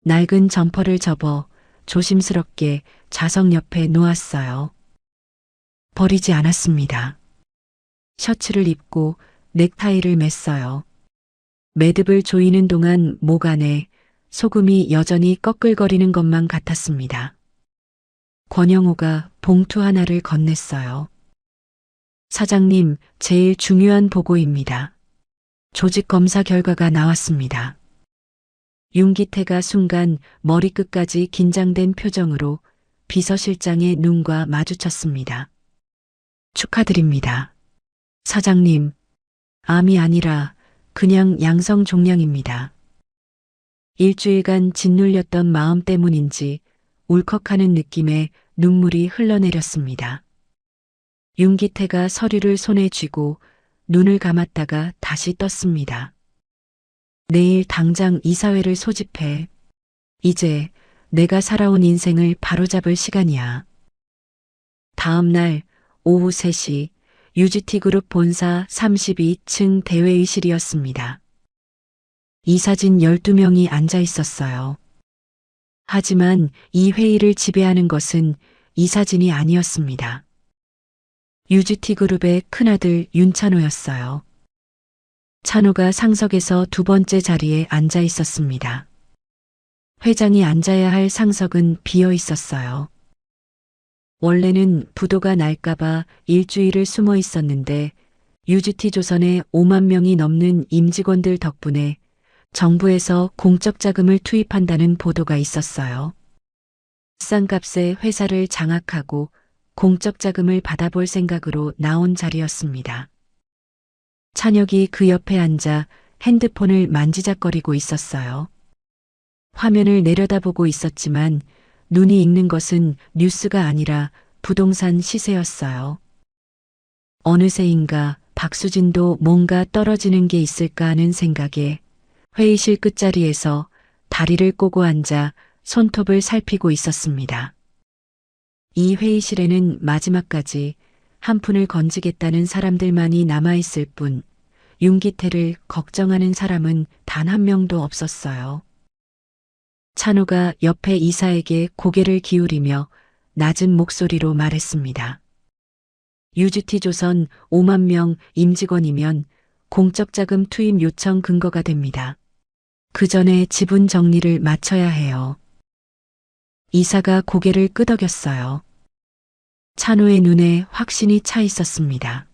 낡은 점퍼를 접어 조심스럽게 좌석 옆에 놓았어요. 버리지 않았습니다. 셔츠를 입고 넥타이를 맸어요. 매듭을 조이는 동안 목 안에 소금이 여전히 꺼끌거리는 것만 같았습니다. 권영호가 봉투 하나를 건넸어요. 사장님, 제일 중요한 보고입니다. 조직 검사 결과가 나왔습니다. 윤기태가 순간 머리끝까지 긴장된 표정으로 비서실장의 눈과 마주쳤습니다. 축하드립니다. 사장님, 암이 아니라 그냥 양성 종양입니다. 일주일간 짓눌렸던 마음 때문인지 울컥하는 느낌에 눈물이 흘러내렸습니다. 윤기태가 서류를 손에 쥐고 눈을 감았다가 다시 떴습니다. 내일 당장 이사회를 소집해. 이제 내가 살아온 인생을 바로잡을 시간이야. 다음 날 오후 3시 UGT그룹 본사 32층 대회의실이었습니다. 이사진 12명이 앉아 있었어요. 하지만 이 회의를 지배하는 것은 이사진이 아니었습니다. UGT그룹의 큰아들 윤찬호였어요. 찬호가 상석에서 두 번째 자리에 앉아 있었습니다. 회장이 앉아야 할 상석은 비어 있었어요. 원래는 부도가 날까봐 일주일을 숨어 있었는데 UGT조선의 5만 명이 넘는 임직원들 덕분에 정부에서 공적 자금을 투입한다는 보도가 있었어요. 싼 값에 회사를 장악하고 공적 자금을 받아볼 생각으로 나온 자리였습니다. 찬혁이 그 옆에 앉아 핸드폰을 만지작거리고 있었어요. 화면을 내려다보고 있었지만 눈이 익는 것은 뉴스가 아니라 부동산 시세였어요. 어느새인가 박수진도 뭔가 떨어지는 게 있을까 하는 생각에 회의실 끝자리에서 다리를 꼬고 앉아 손톱을 살피고 있었습니다. 이 회의실에는 마지막까지 한 푼을 건지겠다는 사람들만이 남아있을 뿐 윤기태를 걱정하는 사람은 단 한 명도 없었어요. 찬호가 옆에 이사에게 고개를 기울이며 낮은 목소리로 말했습니다. UGT조선 5만 명 임직원이면 공적 자금 투입 요청 근거가 됩니다. 그 전에 지분 정리를 마쳐야 해요. 이사가 고개를 끄덕였어요. 찬호의 눈에 확신이 차 있었습니다.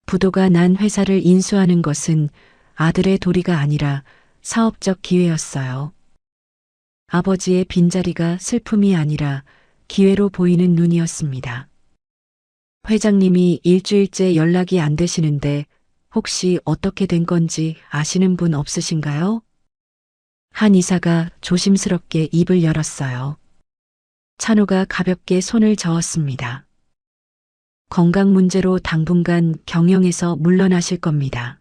부도가 난 회사를 인수하는 것은 아들의 도리가 아니라 사업적 기회였어요. 아버지의 빈자리가 슬픔이 아니라 기회로 보이는 눈이었습니다. 회장님이 일주일째 연락이 안 되시는데 혹시 어떻게 된 건지 아시는 분 없으신가요? 한 이사가 조심스럽게 입을 열었어요. 찬호가 가볍게 손을 저었습니다. 건강 문제로 당분간 경영에서 물러나실 겁니다.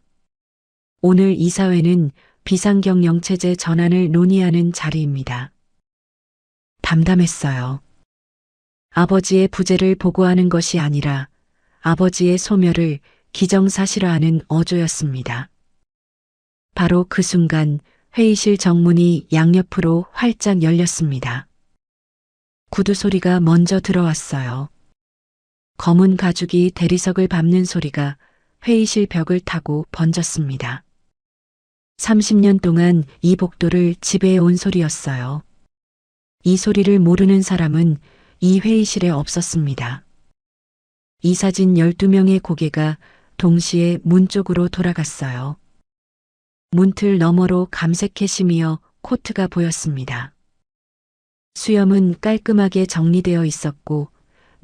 오늘 이사회는 비상경 영체제 전환을 논의하는 자리입니다. 담담했어요. 아버지의 부재를 보고하는 것이 아니라 아버지의 소멸을 기정사실화하는 어조였습니다. 바로 그 순간 회의실 정문이 양옆으로 활짝 열렸습니다. 구두 소리가 먼저 들어왔어요. 검은 가죽이 대리석을 밟는 소리가 회의실 벽을 타고 번졌습니다. 30년 동안 이 복도를 지배해온 소리였어요. 이 소리를 모르는 사람은 이 회의실에 없었습니다. 이사진 12명의 고개가 동시에 문 쪽으로 돌아갔어요. 문틀 너머로 감색 해심이어 코트가 보였습니다. 수염은 깔끔하게 정리되어 있었고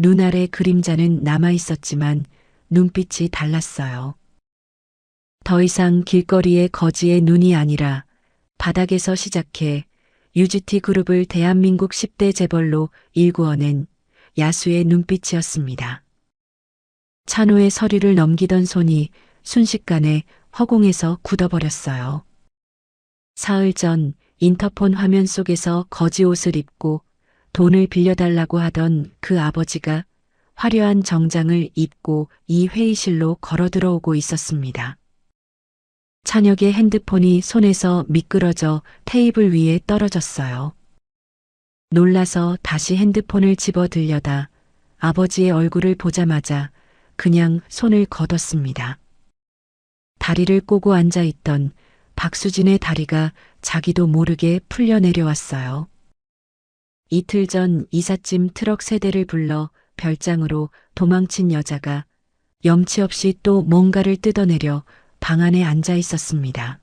눈 아래 그림자는 남아 있었지만 눈빛이 달랐어요. 더 이상 길거리의 거지의 눈이 아니라 바닥에서 시작해 UGT 그룹을 대한민국 10대 재벌로 일구어낸 야수의 눈빛이었습니다. 찬호의 서류를 넘기던 손이 순식간에 허공에서 굳어버렸어요. 사흘 전 인터폰 화면 속에서 거지 옷을 입고 돈을 빌려달라고 하던 그 아버지가 화려한 정장을 입고 이 회의실로 걸어 들어오고 있었습니다. 찬혁의 핸드폰이 손에서 미끄러져 테이블 위에 떨어졌어요. 놀라서 다시 핸드폰을 집어 들려다 아버지의 얼굴을 보자마자 그냥 손을 걷었습니다. 다리를 꼬고 앉아있던 박수진의 다리가 자기도 모르게 풀려 내려왔어요. 이틀 전 이삿짐 트럭 세대를 불러 별장으로 도망친 여자가 염치 없이 또 뭔가를 뜯어내려 방 안에 앉아 있었습니다.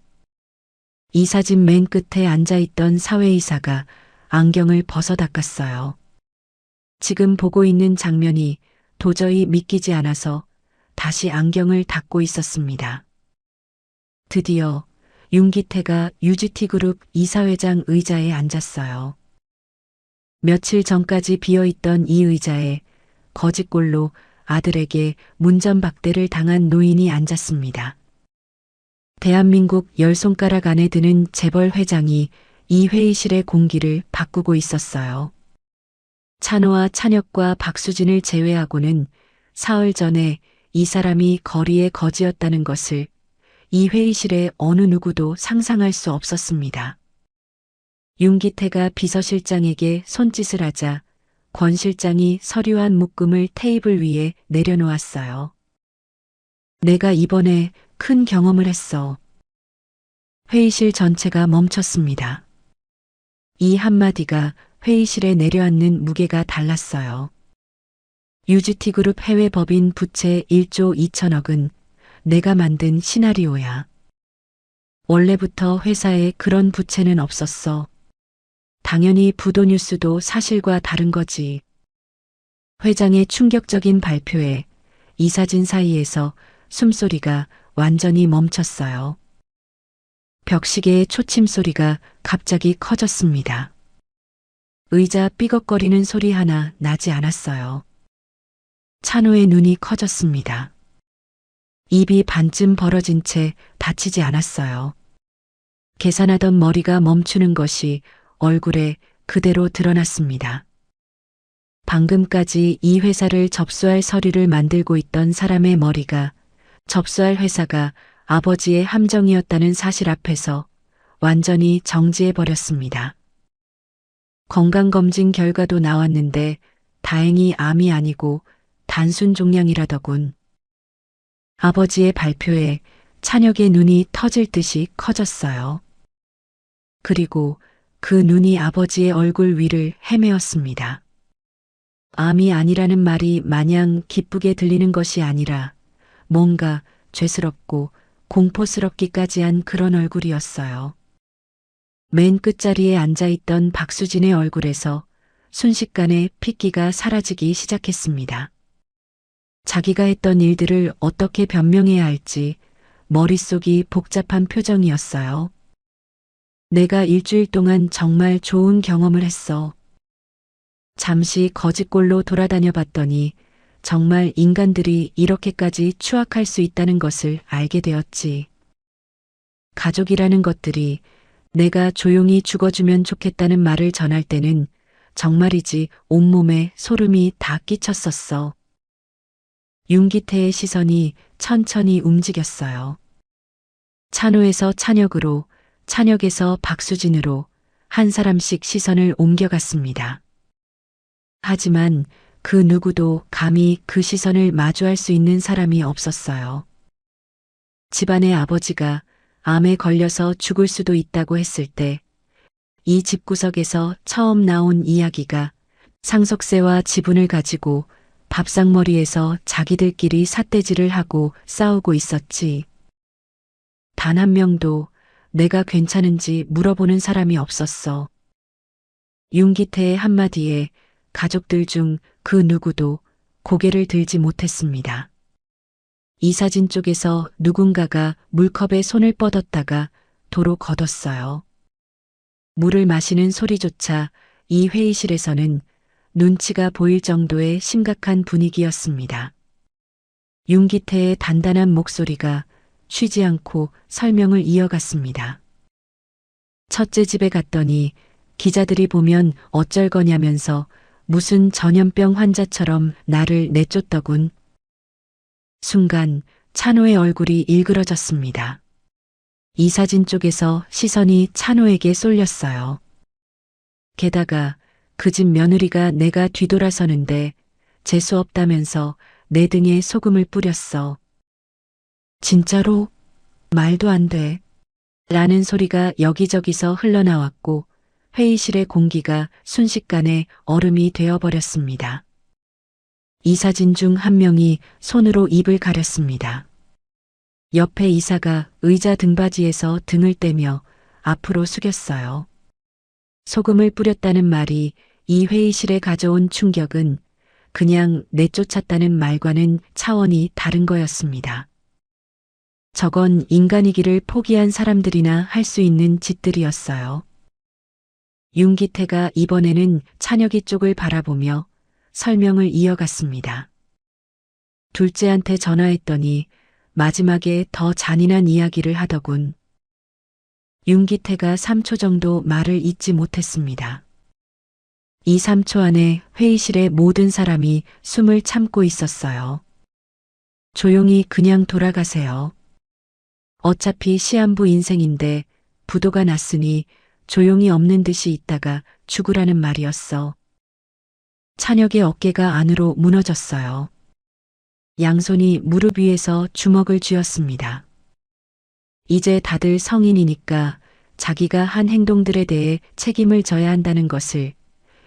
이삿짐 맨 끝에 앉아있던 사회이사가 안경을 벗어 닦았어요. 지금 보고 있는 장면이 도저히 믿기지 않아서 다시 안경을 닦고 있었습니다. 드디어 윤기태가 UGT그룹 이사회장 의자에 앉았어요. 며칠 전까지 비어있던 이 의자에 거짓골로 아들에게 문전박대를 당한 노인이 앉았습니다. 대한민국 10손가락 안에 드는 재벌 회장이 이 회의실의 공기를 바꾸고 있었어요. 찬호와 찬혁과 박수진을 제외하고는 사흘 전에 이 사람이 거리의 거지였다는 것을 이 회의실의 어느 누구도 상상할 수 없었습니다. 윤기태가 비서실장에게 손짓을 하자 권 실장이 서류 한 묶음을 테이블 위에 내려놓았어요. 내가 이번에 큰 경험을 했어. 회의실 전체가 멈췄습니다. 이 한마디가 회의실에 내려앉는 무게가 달랐어요. UGT그룹 해외법인 부채 1조 2천억은 내가 만든 시나리오야. 원래부터 회사에 그런 부채는 없었어. 당연히 부도 뉴스도 사실과 다른 거지. 회장의 충격적인 발표에 이사진 사이에서 숨소리가 완전히 멈췄어요. 벽시계의 초침 소리가 갑자기 커졌습니다. 의자 삐걱거리는 소리 하나 나지 않았어요. 찬호의 눈이 커졌습니다. 입이 반쯤 벌어진 채 다치지 않았어요. 계산하던 머리가 멈추는 것이 얼굴에 그대로 드러났습니다. 방금까지 이 회사를 접수할 서류를 만들고 있던 사람의 머리가 접수할 회사가 아버지의 함정이었다는 사실 앞에서 완전히 정지해버렸습니다. 건강검진 결과도 나왔는데 다행히 암이 아니고 단순 종양이라더군. 아버지의 발표에 찬혁의 눈이 터질 듯이 커졌어요. 그리고 그 눈이 아버지의 얼굴 위를 헤매었습니다. 암이 아니라는 말이 마냥 기쁘게 들리는 것이 아니라 뭔가 죄스럽고 공포스럽기까지 한 그런 얼굴이었어요. 맨 끝자리에 앉아있던 박수진의 얼굴에서 순식간에 핏기가 사라지기 시작했습니다. 자기가 했던 일들을 어떻게 변명해야 할지 머릿속이 복잡한 표정이었어요. 내가 일주일 동안 정말 좋은 경험을 했어. 잠시 거짓골로 돌아다녀 봤더니 정말 인간들이 이렇게까지 추악할 수 있다는 것을 알게 되었지. 가족이라는 것들이 내가 조용히 죽어주면 좋겠다는 말을 전할 때는 정말이지 온몸에 소름이 다 끼쳤었어. 윤기태의 시선이 천천히 움직였어요. 찬호에서 찬혁으로, 찬혁에서 박수진으로 한 사람씩 시선을 옮겨갔습니다. 하지만 그 누구도 감히 그 시선을 마주할 수 있는 사람이 없었어요. 집안의 아버지가 암에 걸려서 죽을 수도 있다고 했을 때 이 집구석에서 처음 나온 이야기가 상속세와 지분을 가지고 밥상머리에서 자기들끼리 삿대질을 하고 싸우고 있었지. 단 한 명도 내가 괜찮은지 물어보는 사람이 없었어. 윤기태의 한마디에 가족들 중 그 누구도 고개를 들지 못했습니다. 이 사진 쪽에서 누군가가 물컵에 손을 뻗었다가 도로 걷었어요. 물을 마시는 소리조차 이 회의실에서는 눈치가 보일 정도의 심각한 분위기였습니다. 윤기태의 단단한 목소리가 쉬지 않고 설명을 이어갔습니다. 첫째 집에 갔더니 기자들이 보면 어쩔 거냐면서 무슨 전염병 환자처럼 나를 내쫓더군. 순간 찬호의 얼굴이 일그러졌습니다. 이 사진 쪽에서 시선이 찬호에게 쏠렸어요. 게다가 그 집 며느리가 내가 뒤돌아서는데 재수 없다면서 내 등에 소금을 뿌렸어. 진짜로? 말도 안 돼. 라는 소리가 여기저기서 흘러나왔고 회의실의 공기가 순식간에 얼음이 되어버렸습니다. 이 사진 중 한 명이 손으로 입을 가렸습니다. 옆에 이사가 의자 등받이에서 등을 떼며 앞으로 숙였어요. 소금을 뿌렸다는 말이 이 회의실에 가져온 충격은 그냥 내쫓았다는 말과는 차원이 다른 거였습니다. 저건 인간이기를 포기한 사람들이나 할 수 있는 짓들이었어요. 윤기태가 이번에는 찬혁이 쪽을 바라보며 설명을 이어갔습니다. 둘째한테 전화했더니 마지막에 더 잔인한 이야기를 하더군. 윤기태가 3초 정도 말을 잇지 못했습니다. 이 3초 안에 회의실의 모든 사람이 숨을 참고 있었어요. 조용히 그냥 돌아가세요. 어차피 시한부 인생인데 부도가 났으니 조용히 없는 듯이 있다가 죽으라는 말이었어. 찬혁의 어깨가 안으로 무너졌어요. 양손이 무릎 위에서 주먹을 쥐었습니다. 이제 다들 성인이니까 자기가 한 행동들에 대해 책임을 져야 한다는 것을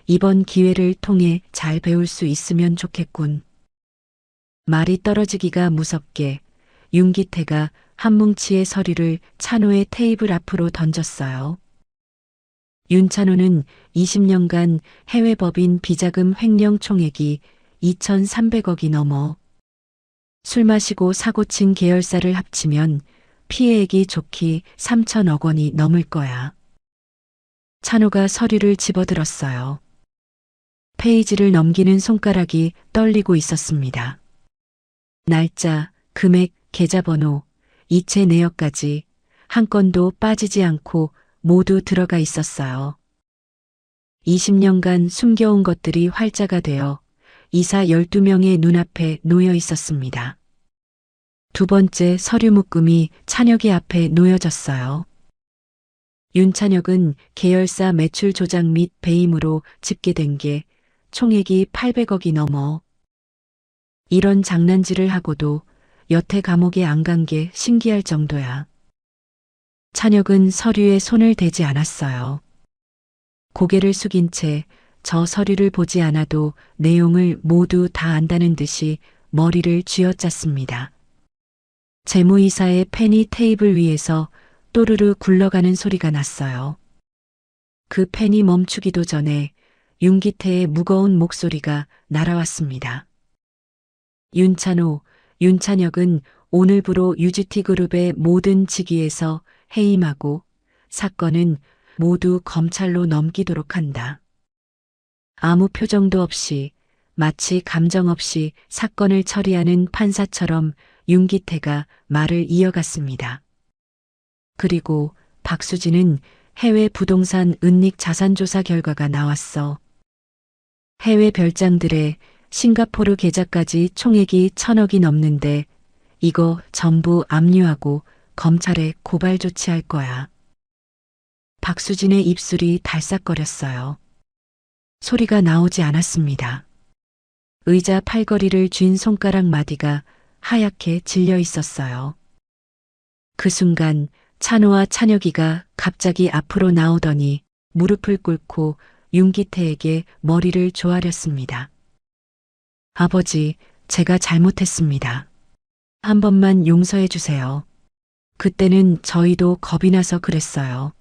이번 기회를 통해 잘 배울 수 있으면 좋겠군. 말이 떨어지기가 무섭게 윤기태가 한 뭉치의 서류를 찬호의 테이블 앞으로 던졌어요. 윤찬호는 20년간 해외 법인 비자금 횡령 총액이 2,300억이 넘어 술 마시고 사고친 계열사를 합치면 피해액이 좋기 3천억 원이 넘을 거야. 찬호가 서류를 집어들었어요. 페이지를 넘기는 손가락이 떨리고 있었습니다. 날짜, 금액, 계좌번호, 이체 내역까지 한 건도 빠지지 않고 모두 들어가 있었어요. 20년간 숨겨온 것들이 활자가 되어 이사 12명의 눈앞에 놓여 있었습니다. 두 번째 서류 묶음이 찬혁이 앞에 놓여졌어요. 윤찬혁은 계열사 매출 조작 및 배임으로 집계된 게 총액이 800억이 넘어. 이런 장난질을 하고도 여태 감옥에 안 간 게 신기할 정도야. 찬혁은 서류에 손을 대지 않았어요. 고개를 숙인 채 저 서류를 보지 않아도 내용을 모두 다 안다는 듯이 머리를 쥐어짰습니다. 재무이사의 펜이 테이블 위에서 또르르 굴러가는 소리가 났어요. 그 펜이 멈추기도 전에 윤기태의 무거운 목소리가 날아왔습니다. 윤찬호, 윤찬혁은 오늘부로 UGT그룹의 모든 직위에서 해임하고 사건은 모두 검찰로 넘기도록 한다. 아무 표정도 없이 마치 감정 없이 사건을 처리하는 판사처럼 윤기태가 말을 이어갔습니다. 그리고 박수진은 해외 부동산 은닉 자산조사 결과가 나왔어. 해외 별장들의 싱가포르 계좌까지 총액이 1,000억이 넘는데 이거 전부 압류하고 검찰에 고발 조치할 거야. 박수진의 입술이 달싹거렸어요. 소리가 나오지 않았습니다. 의자 팔걸이를 쥔 손가락 마디가 하얗게 질려 있었어요. 그 순간 찬호와 찬혁이가 갑자기 앞으로 나오더니 무릎을 꿇고 윤기태에게 머리를 조아렸습니다. 아버지, 제가 잘못했습니다. 한 번만 용서해 주세요. 그때는 저희도 겁이 나서 그랬어요.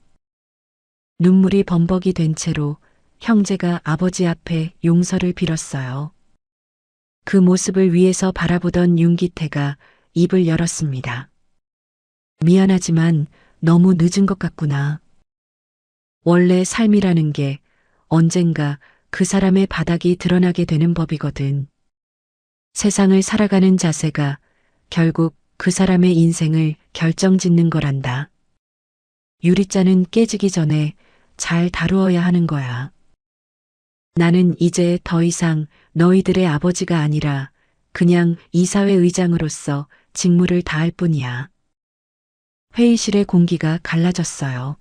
눈물이 범벅이 된 채로 형제가 아버지 앞에 용서를 빌었어요. 그 모습을 위에서 바라보던 윤기태가 입을 열었습니다. 미안하지만 너무 늦은 것 같구나. 원래 삶이라는 게 언젠가 그 사람의 바닥이 드러나게 되는 법이거든. 세상을 살아가는 자세가 결국 그 사람의 인생을 결정짓는 거란다. 유리잔은 깨지기 전에 잘 다루어야 하는 거야. 나는 이제 더 이상 너희들의 아버지가 아니라 그냥 이사회 의장으로서 직무를 다할 뿐이야. 회의실의 공기가 갈라졌어요.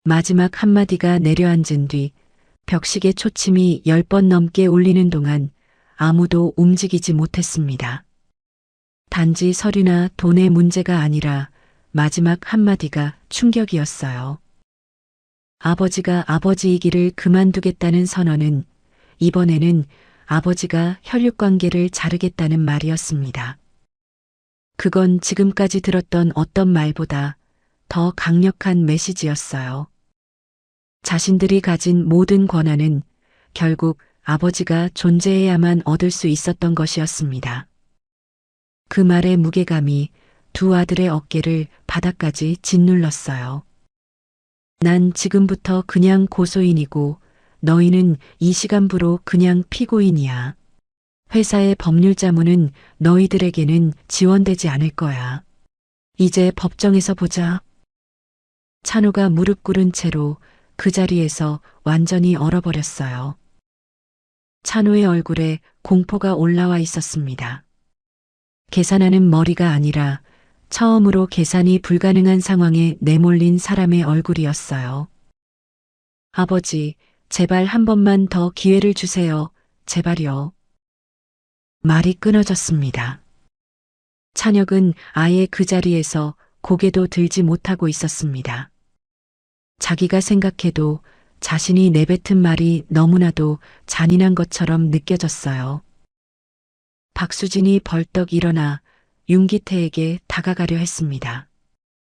마지막 한마디가 내려앉은 뒤 벽식의 초침이 10번 넘게 울리는 동안 아무도 움직이지 못했습니다. 단지 서류나 돈의 문제가 아니라 마지막 한마디가 충격이었어요. 아버지가 아버지이기를 그만두겠다는 선언은 이번에는 아버지가 혈육관계를 자르겠다는 말이었습니다. 그건 지금까지 들었던 어떤 말보다 더 강력한 메시지였어요. 자신들이 가진 모든 권한은 결국 아버지가 존재해야만 얻을 수 있었던 것이었습니다. 그 말의 무게감이 두 아들의 어깨를 바닥까지 짓눌렀어요. 난 지금부터 그냥 고소인이고 너희는 이 시간부로 그냥 피고인이야. 회사의 법률 자문은 너희들에게는 지원되지 않을 거야. 이제 법정에서 보자. 찬호가 무릎 꿇은 채로 그 자리에서 완전히 얼어버렸어요. 찬호의 얼굴에 공포가 올라와 있었습니다. 계산하는 머리가 아니라 처음으로 계산이 불가능한 상황에 내몰린 사람의 얼굴이었어요. 아버지, 제발 한 번만 더 기회를 주세요. 제발요. 말이 끊어졌습니다. 찬혁은 아예 그 자리에서 고개도 들지 못하고 있었습니다. 자기가 생각해도 자신이 내뱉은 말이 너무나도 잔인한 것처럼 느껴졌어요. 박수진이 벌떡 일어나 윤기태에게 다가가려 했습니다.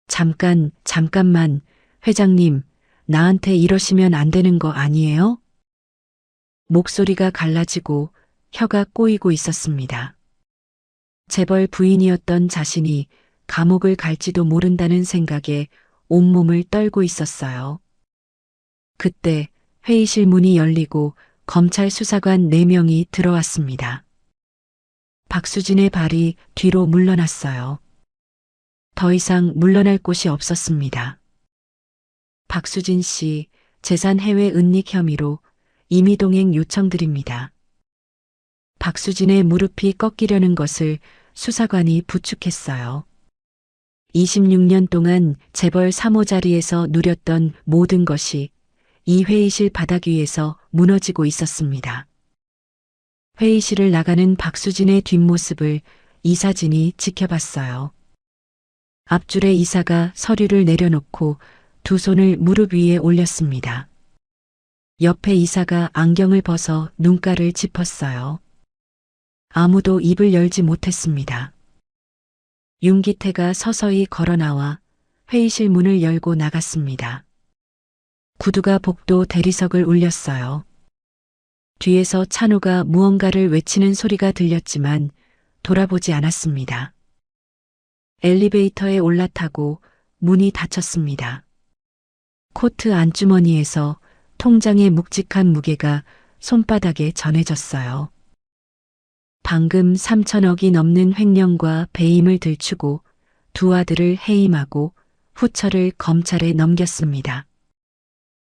잠깐만, 회장님, 나한테 이러시면 안 되는 거 아니에요? 목소리가 갈라지고 혀가 꼬이고 있었습니다. 재벌 부인이었던 자신이 감옥을 갈지도 모른다는 생각에 온몸을 떨고 있었어요. 그때 회의실 문이 열리고 검찰 수사관 4명이 들어왔습니다. 박수진의 발이 뒤로 물러났어요. 더 이상 물러날 곳이 없었습니다. 박수진 씨, 재산 해외 은닉 혐의로 임의동행 요청드립니다. 박수진의 무릎이 꺾이려는 것을 수사관이 부축했어요. 26년 동안 재벌 3호 자리에서 누렸던 모든 것이 이 회의실 바닥 위에서 무너지고 있었습니다. 회의실을 나가는 박수진의 뒷모습을 이사진이 지켜봤어요. 앞줄의 이사가 서류를 내려놓고 두 손을 무릎 위에 올렸습니다. 옆에 이사가 안경을 벗어 눈가를 짚었어요. 아무도 입을 열지 못했습니다. 윤기태가 서서히 걸어 나와 회의실 문을 열고 나갔습니다. 구두가 복도 대리석을 울렸어요. 뒤에서 찬호가 무언가를 외치는 소리가 들렸지만 돌아보지 않았습니다. 엘리베이터에 올라타고 문이 닫혔습니다. 코트 안주머니에서 통장의 묵직한 무게가 손바닥에 전해졌어요. 방금 3천억이 넘는 횡령과 배임을 들추고 두 아들을 해임하고 후처를 검찰에 넘겼습니다.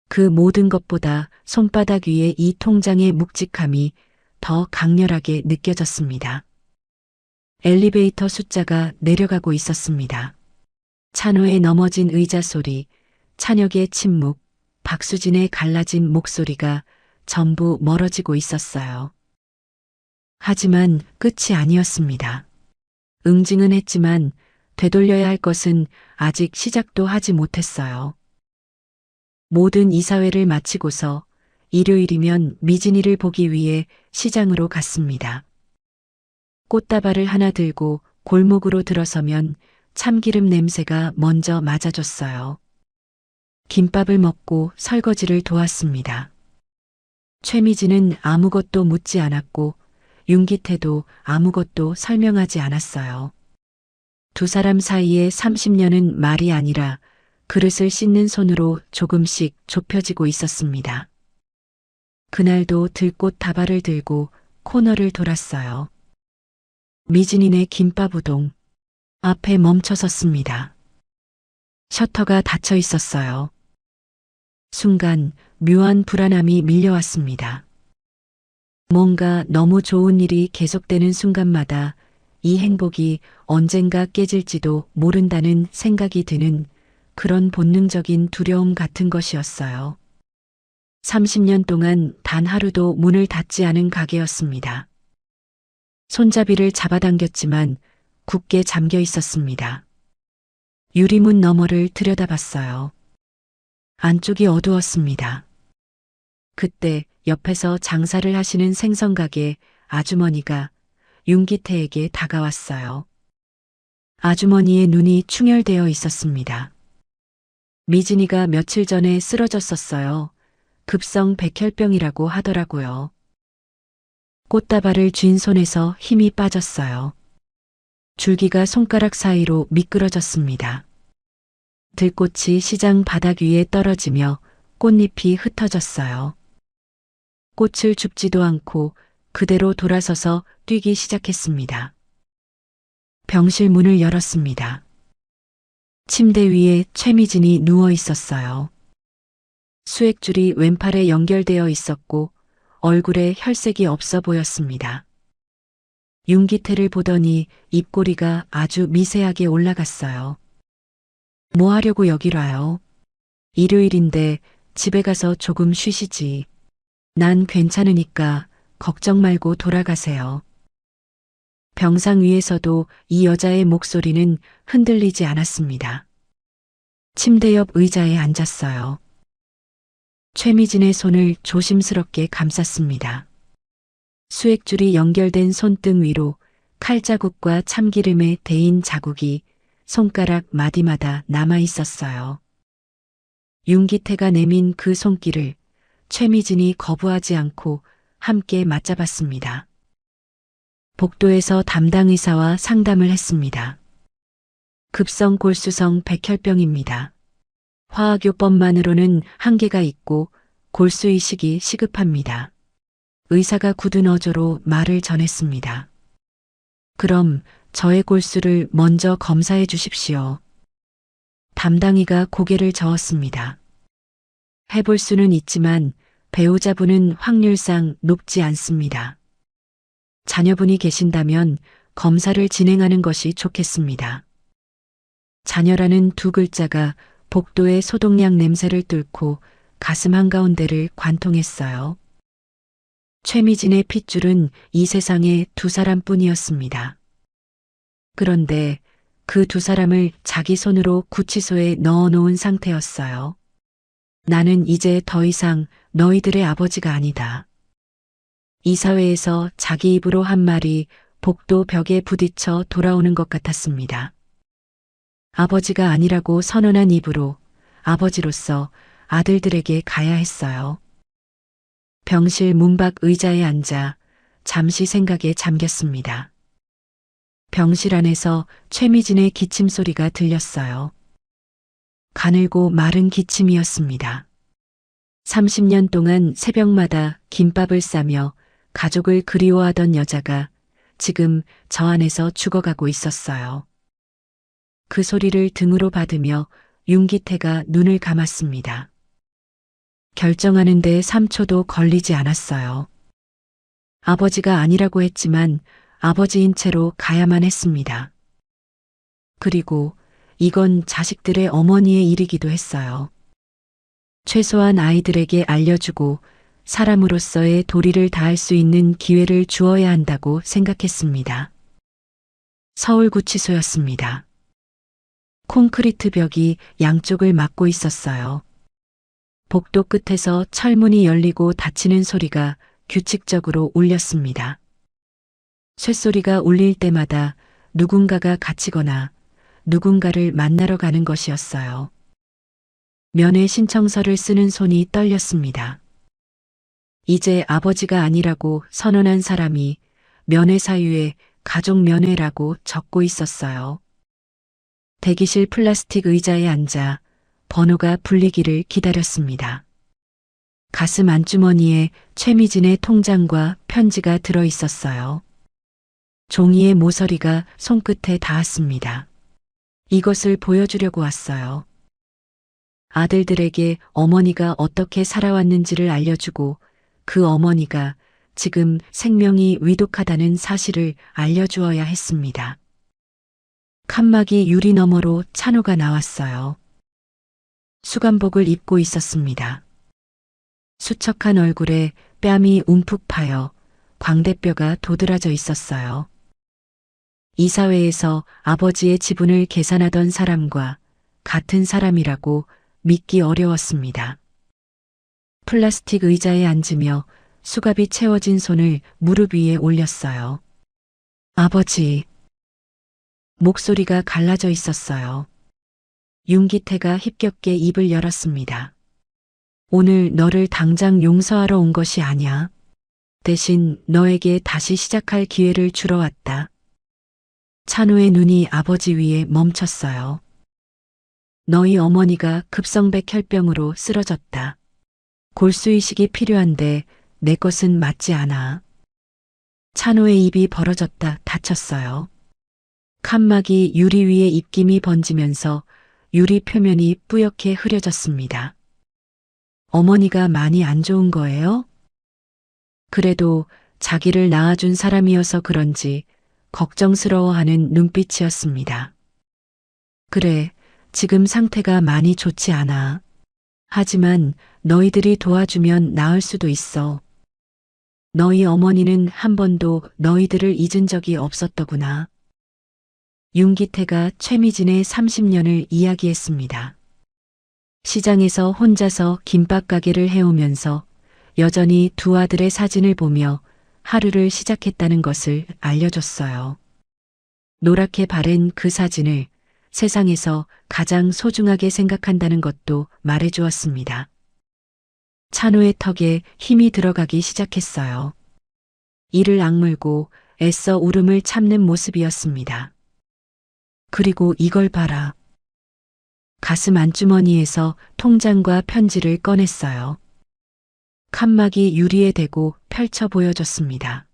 그 모든 것보다 손바닥 위에 이 통장의 묵직함이 더 강렬하게 느껴졌습니다. 엘리베이터 숫자가 내려가고 있었습니다. 찬호의 넘어진 의자 소리, 찬혁의 침묵, 박수진의 갈라진 목소리가 전부 멀어지고 있었어요. 하지만 끝이 아니었습니다. 응징은 했지만 되돌려야 할 것은 아직 시작도 하지 못했어요. 모든 이사회를 마치고서 일요일이면 미진이를 보기 위해 시장으로 갔습니다. 꽃다발을 하나 들고 골목으로 들어서면 참기름 냄새가 먼저 맞아줬어요. 김밥을 먹고 설거지를 도왔습니다. 최미진은 아무것도 묻지 않았고 윤기태도 아무것도 설명하지 않았어요. 두 사람 사이에 30년은 말이 아니라 그릇을 씻는 손으로 조금씩 좁혀지고 있었습니다. 그날도 들꽃 다발을 들고 코너를 돌았어요. 미진이네 김밥 우동 앞에 멈춰 섰습니다. 셔터가 닫혀 있었어요. 순간 묘한 불안함이 밀려왔습니다. 뭔가 너무 좋은 일이 계속되는 순간마다 이 행복이 언젠가 깨질지도 모른다는 생각이 드는 그런 본능적인 두려움 같은 것이었어요. 30년 동안 단 하루도 문을 닫지 않은 가게였습니다. 손잡이를 잡아당겼지만 굳게 잠겨 있었습니다. 유리문 너머를 들여다봤어요. 안쪽이 어두웠습니다. 그때 옆에서 장사를 하시는 생선가게 아주머니가 윤기태에게 다가왔어요. 아주머니의 눈이 충혈되어 있었습니다. 미진이가 며칠 전에 쓰러졌었어요. 급성 백혈병이라고 하더라고요. 꽃다발을 쥔 손에서 힘이 빠졌어요. 줄기가 손가락 사이로 미끄러졌습니다. 들꽃이 시장 바닥 위에 떨어지며 꽃잎이 흩어졌어요. 꽃을 줍지도 않고 그대로 돌아서서 뛰기 시작했습니다. 병실 문을 열었습니다. 침대 위에 최미진이 누워 있었어요. 수액줄이 왼팔에 연결되어 있었고 얼굴에 혈색이 없어 보였습니다. 윤기태를 보더니 입꼬리가 아주 미세하게 올라갔어요. 뭐 하려고 여기로 와요? 일요일인데 집에 가서 조금 쉬시지. 난 괜찮으니까 걱정 말고 돌아가세요. 병상 위에서도 이 여자의 목소리는 흔들리지 않았습니다. 침대 옆 의자에 앉았어요. 최미진의 손을 조심스럽게 감쌌습니다. 수액줄이 연결된 손등 위로 칼자국과 참기름에 데인 자국이 손가락 마디마다 남아 있었어요. 윤기태가 내민 그 손길을 최미진이 거부하지 않고 함께 맞잡았습니다. 복도에서 담당 의사와 상담을 했습니다. 급성 골수성 백혈병입니다. 화학요법만으로는 한계가 있고 골수이식이 시급합니다. 의사가 굳은 어조로 말을 전했습니다. 그럼 저의 골수를 먼저 검사해 주십시오. 담당의가 고개를 저었습니다. 해볼 수는 있지만 배우자분은 확률상 높지 않습니다. 자녀분이 계신다면 검사를 진행하는 것이 좋겠습니다. 자녀라는 두 글자가 복도의 소독약 냄새를 뚫고 가슴 한가운데를 관통했어요. 최미진의 핏줄은 이 세상에 두 사람뿐이었습니다. 그런데 그 두 사람을 자기 손으로 구치소에 넣어놓은 상태였어요. 나는 이제 더 이상 너희들의 아버지가 아니다. 이사회에서 자기 입으로 한 말이 복도 벽에 부딪혀 돌아오는 것 같았습니다. 아버지가 아니라고 선언한 입으로 아버지로서 아들들에게 가야 했어요. 병실 문밖 의자에 앉아 잠시 생각에 잠겼습니다. 병실 안에서 최미진의 기침 소리가 들렸어요. 가늘고 마른 기침이었습니다. 30년 동안 새벽마다 김밥을 싸며 가족을 그리워하던 여자가 지금 저 안에서 죽어가고 있었어요. 그 소리를 등으로 받으며 윤기태가 눈을 감았습니다. 결정하는데 3초도 걸리지 않았어요. 아버지가 아니라고 했지만 아버지인 채로 가야만 했습니다. 그리고 이건 자식들의 어머니의 일이기도 했어요. 최소한 아이들에게 알려주고 사람으로서의 도리를 다할 수 있는 기회를 주어야 한다고 생각했습니다. 서울구치소였습니다. 콘크리트 벽이 양쪽을 막고 있었어요. 복도 끝에서 철문이 열리고 닫히는 소리가 규칙적으로 울렸습니다. 쇳소리가 울릴 때마다 누군가가 갇히거나 누군가를 만나러 가는 것이었어요. 면회 신청서를 쓰는 손이 떨렸습니다. 이제 아버지가 아니라고 선언한 사람이 면회 사유에 가족 면회라고 적고 있었어요. 대기실 플라스틱 의자에 앉아 번호가 불리기를 기다렸습니다. 가슴 안주머니에 최미진의 통장과 편지가 들어 있었어요. 종이의 모서리가 손끝에 닿았습니다. 이것을 보여주려고 왔어요. 아들들에게 어머니가 어떻게 살아왔는지를 알려주고 그 어머니가 지금 생명이 위독하다는 사실을 알려주어야 했습니다. 칸막이 유리 너머로 찬호가 나왔어요. 수감복을 입고 있었습니다. 수척한 얼굴에 뺨이 움푹 파여 광대뼈가 도드라져 있었어요. 이사회에서 아버지의 지분을 계산하던 사람과 같은 사람이라고 믿기 어려웠습니다. 플라스틱 의자에 앉으며 수갑이 채워진 손을 무릎 위에 올렸어요. 아버지. 목소리가 갈라져 있었어요. 윤기태가 힘겹게 입을 열었습니다. 오늘 너를 당장 용서하러 온 것이 아니야. 대신 너에게 다시 시작할 기회를 주러 왔다. 찬호의 눈이 아버지 위에 멈췄어요. 너희 어머니가 급성백 혈병으로 쓰러졌다. 골수이식이 필요한데 내 것은 맞지 않아. 찬호의 입이 벌어졌다 다쳤어요. 칸막이 유리 위에 입김이 번지면서 유리 표면이 뿌옇게 흐려졌습니다. 어머니가 많이 안 좋은 거예요? 그래도 자기를 낳아준 사람이어서 그런지 걱정스러워하는 눈빛이었습니다. 그래, 지금 상태가 많이 좋지 않아. 하지만 너희들이 도와주면 나을 수도 있어. 너희 어머니는 한 번도 너희들을 잊은 적이 없었더구나. 윤기태가 최미진의 30년을 이야기했습니다. 시장에서 혼자서 김밥 가게를 해오면서 여전히 두 아들의 사진을 보며 하루를 시작했다는 것을 알려줬어요. 노랗게 바랜 그 사진을 세상에서 가장 소중하게 생각한다는 것도 말해주었습니다. 찬호의 턱에 힘이 들어가기 시작했어요. 이를 악물고 애써 울음을 참는 모습이었습니다. 그리고 이걸 봐라. 가슴 안주머니에서 통장과 편지를 꺼냈어요. 칸막이 유리에 대고 펼쳐 보여줬습니다.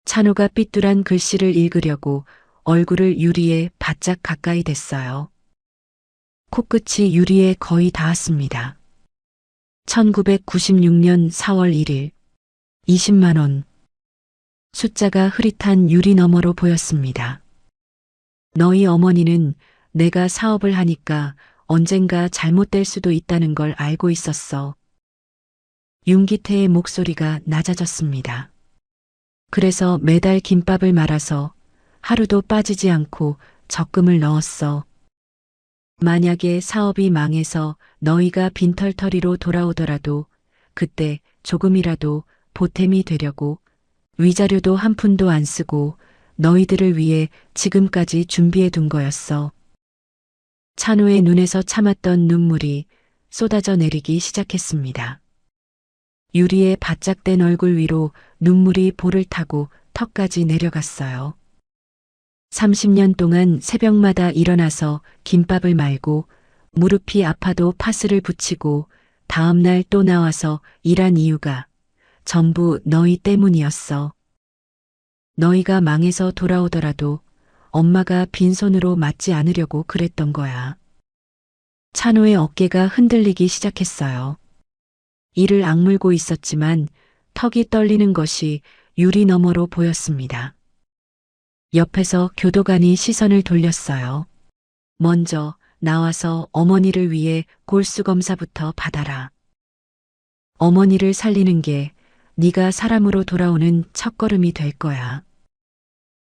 찬호가 삐뚤한 글씨를 읽으려고 얼굴을 유리에 바짝 가까이 댔어요. 코끝이 유리에 거의 닿았습니다. 1996년 4월 1일 20만 원. 숫자가 흐릿한 유리 너머로 보였습니다. 너희 어머니는 내가 사업을 하니까 언젠가 잘못될 수도 있다는 걸 알고 있었어. 윤기태의 목소리가 낮아졌습니다. 그래서 매달 김밥을 말아서 하루도 빠지지 않고 적금을 넣었어. 만약에 사업이 망해서 너희가 빈털터리로 돌아오더라도 그때 조금이라도 보탬이 되려고 위자료도 한 푼도 안 쓰고 너희들을 위해 지금까지 준비해 둔 거였어. 찬호의 눈에서 참았던 눈물이 쏟아져 내리기 시작했습니다. 유리의 바짝 된 얼굴 위로 눈물이 볼을 타고 턱까지 내려갔어요. 30년 동안 새벽마다 일어나서 김밥을 말고 무릎이 아파도 파스를 붙이고 다음 날 또 나와서 일한 이유가 전부 너희 때문이었어. 너희가 망해서 돌아오더라도 엄마가 빈손으로 맞지 않으려고 그랬던 거야. 찬호의 어깨가 흔들리기 시작했어요. 이를 악물고 있었지만 턱이 떨리는 것이 유리 너머로 보였습니다. 옆에서 교도관이 시선을 돌렸어요. 먼저 나와서 어머니를 위해 골수검사부터 받아라. 어머니를 살리는 게 네가 사람으로 돌아오는 첫걸음이 될 거야.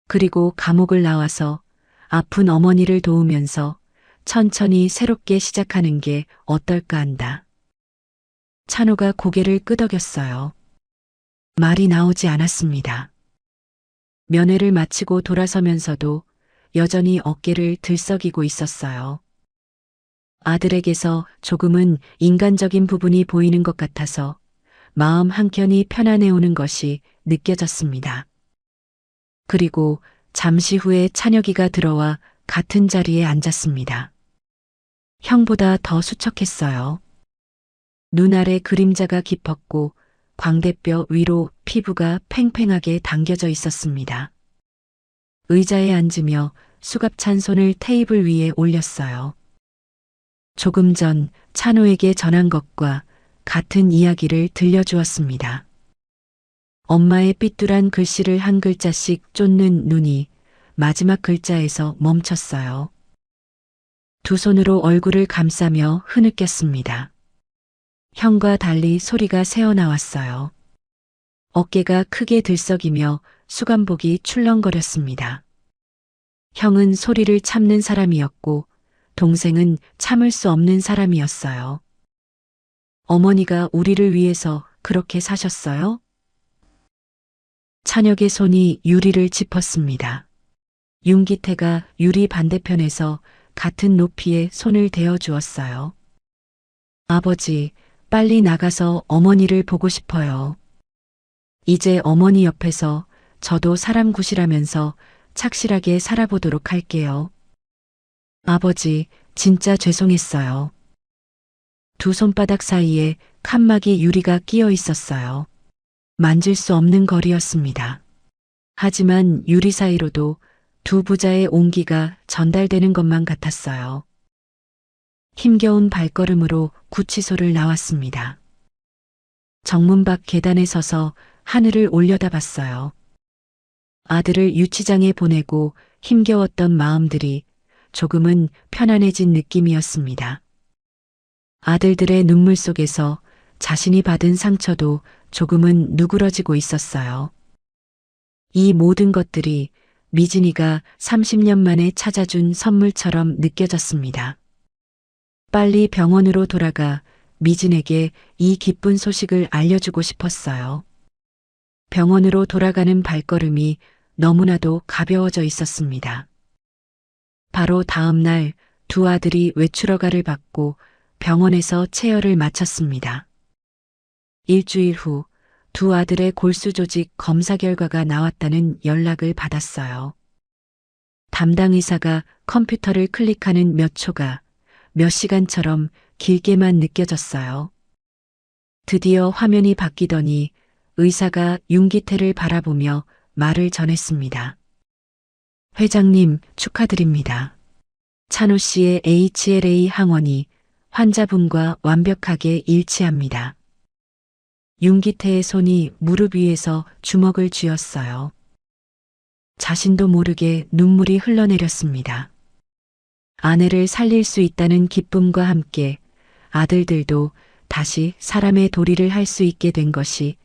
그리고 감옥을 나와서 아픈 어머니를 도우면서 천천히 새롭게 시작하는 게 어떨까 한다. 찬호가 고개를 끄덕였어요. 말이 나오지 않았습니다. 면회를 마치고 돌아서면서도 여전히 어깨를 들썩이고 있었어요. 아들에게서 조금은 인간적인 부분이 보이는 것 같아서 마음 한켠이 편안해오는 것이 느껴졌습니다. 그리고 잠시 후에 찬혁이가 들어와 같은 자리에 앉았습니다. 형보다 더 수척했어요. 눈 아래 그림자가 깊었고 광대뼈 위로 피부가 팽팽하게 당겨져 있었습니다. 의자에 앉으며 수갑찬 손을 테이블 위에 올렸어요. 조금 전 찬호에게 전한 것과 같은 이야기를 들려주었습니다. 엄마의 삐뚤한 글씨를 한 글자씩 쫓는 눈이 마지막 글자에서 멈췄어요. 두 손으로 얼굴을 감싸며 흐느꼈습니다. 형과 달리 소리가 새어나왔어요. 어깨가 크게 들썩이며 수감복이 출렁거렸습니다. 형은 소리를 참는 사람이었고 동생은 참을 수 없는 사람이었어요. 어머니가 우리를 위해서 그렇게 사셨어요? 찬혁의 손이 유리를 짚었습니다. 윤기태가 유리 반대편에서 같은 높이에 손을 대어 주었어요. 아버지, 빨리 나가서 어머니를 보고 싶어요. 이제 어머니 옆에서 저도 사람 구실하면서 착실하게 살아보도록 할게요. 아버지, 진짜 죄송했어요. 두 손바닥 사이에 칸막이 유리가 끼어 있었어요. 만질 수 없는 거리였습니다. 하지만 유리 사이로도 두 부자의 온기가 전달되는 것만 같았어요. 힘겨운 발걸음으로 구치소를 나왔습니다. 정문 밖 계단에 서서 하늘을 올려다봤어요. 아들을 유치장에 보내고 힘겨웠던 마음들이 조금은 편안해진 느낌이었습니다. 아들들의 눈물 속에서 자신이 받은 상처도 조금은 누그러지고 있었어요. 이 모든 것들이 미진이가 30년 만에 찾아준 선물처럼 느껴졌습니다. 빨리 병원으로 돌아가 미진에게 이 기쁜 소식을 알려주고 싶었어요. 병원으로 돌아가는 발걸음이 너무나도 가벼워져 있었습니다. 바로 다음 날 두 아들이 외출허가를 받고 병원에서 체열을 마쳤습니다. 일주일 후 두 아들의 골수 조직 검사 결과가 나왔다는 연락을 받았어요. 담당 의사가 컴퓨터를 클릭하는 몇 초가 몇 시간처럼 길게만 느껴졌어요. 드디어 화면이 바뀌더니 의사가 윤기태를 바라보며 말을 전했습니다. 회장님, 축하드립니다. 찬호 씨의 HLA 항원이 환자분과 완벽하게 일치합니다. 윤기태의 손이 무릎 위에서 주먹을 쥐었어요. 자신도 모르게 눈물이 흘러내렸습니다. 아내를 살릴 수 있다는 기쁨과 함께 아들들도 다시 사람의 도리를 할 수 있게 된 것이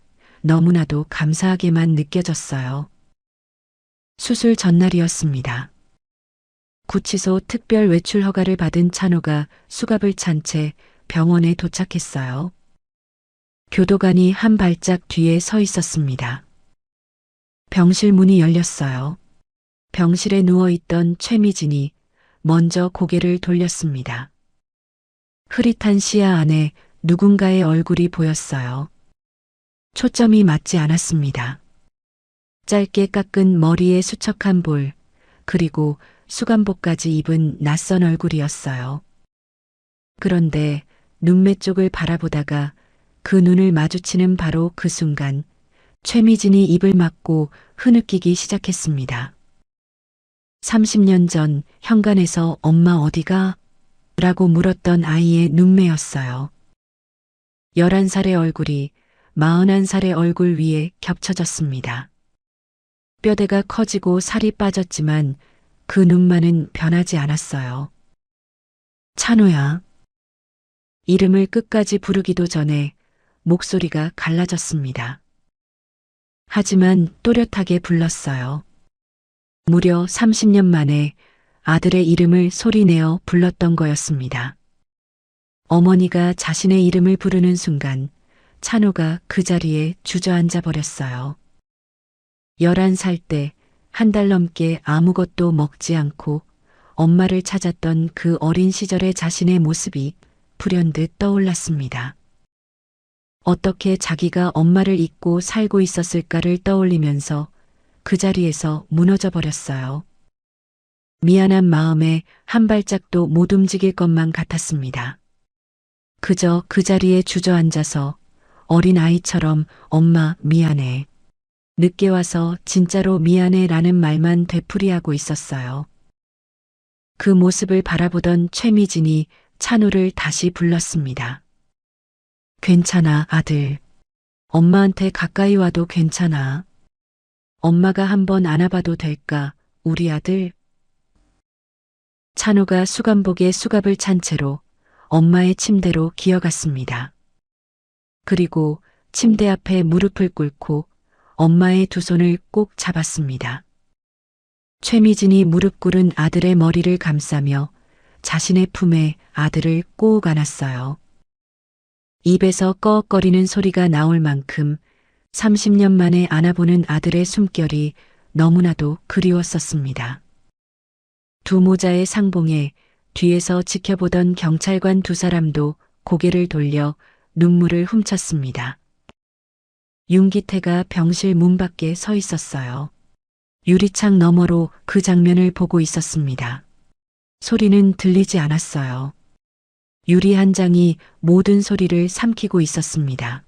너무나도 감사하게만 느껴졌어요. 수술 전날이었습니다. 구치소 특별 외출 허가를 받은 찬호가 수갑을 찬 채 병원에 도착했어요. 교도관이 한 발짝 뒤에 서 있었습니다. 병실 문이 열렸어요. 병실에 누워있던 최미진이 먼저 고개를 돌렸습니다. 흐릿한 시야 안에 누군가의 얼굴이 보였어요. 초점이 맞지 않았습니다. 짧게 깎은 머리에 수척한 볼, 그리고 수감복까지 입은 낯선 얼굴이었어요. 그런데 눈매 쪽을 바라보다가 그 눈을 마주치는 바로 그 순간 최미진이 입을 막고 흐느끼기 시작했습니다. 30년 전 현관에서 엄마 어디가? 라고 물었던 아이의 눈매였어요. 11살의 얼굴이 41살의 얼굴 위에 겹쳐졌습니다. 뼈대가 커지고 살이 빠졌지만 그 눈만은 변하지 않았어요. 찬호야. 이름을 끝까지 부르기도 전에 목소리가 갈라졌습니다. 하지만 또렷하게 불렀어요. 무려 30년 만에 아들의 이름을 소리내어 불렀던 거였습니다. 어머니가 자신의 이름을 부르는 순간 찬호가 그 자리에 주저앉아 버렸어요. 11살 때 한 달 넘게 아무것도 먹지 않고 엄마를 찾았던 그 어린 시절의 자신의 모습이 불현듯 떠올랐습니다. 어떻게 자기가 엄마를 잊고 살고 있었을까를 떠올리면서 그 자리에서 무너져 버렸어요. 미안한 마음에 한 발짝도 못 움직일 것만 같았습니다. 그저 그 자리에 주저앉아서 어린 아이처럼 엄마 미안해. 늦게 와서 진짜로 미안해 라는 말만 되풀이하고 있었어요. 그 모습을 바라보던 최미진이 찬호를 다시 불렀습니다. 괜찮아, 아들. 엄마한테 가까이 와도 괜찮아. 엄마가 한번 안아봐도 될까, 우리 아들? 찬호가 수감복에 수갑을 찬 채로 엄마의 침대로 기어갔습니다. 그리고 침대 앞에 무릎을 꿇고 엄마의 두 손을 꼭 잡았습니다. 최미진이 무릎 꿇은 아들의 머리를 감싸며 자신의 품에 아들을 꼭 안았어요. 입에서 꺼억거리는 소리가 나올 만큼 30년 만에 안아보는 아들의 숨결이 너무나도 그리웠었습니다. 두 모자의 상봉에 뒤에서 지켜보던 경찰관 두 사람도 고개를 돌려 눈물을 훔쳤습니다. 윤기태가 병실 문 밖에 서 있었어요. 유리창 너머로 그 장면을 보고 있었습니다. 소리는 들리지 않았어요. 유리 한 장이 모든 소리를 삼키고 있었습니다.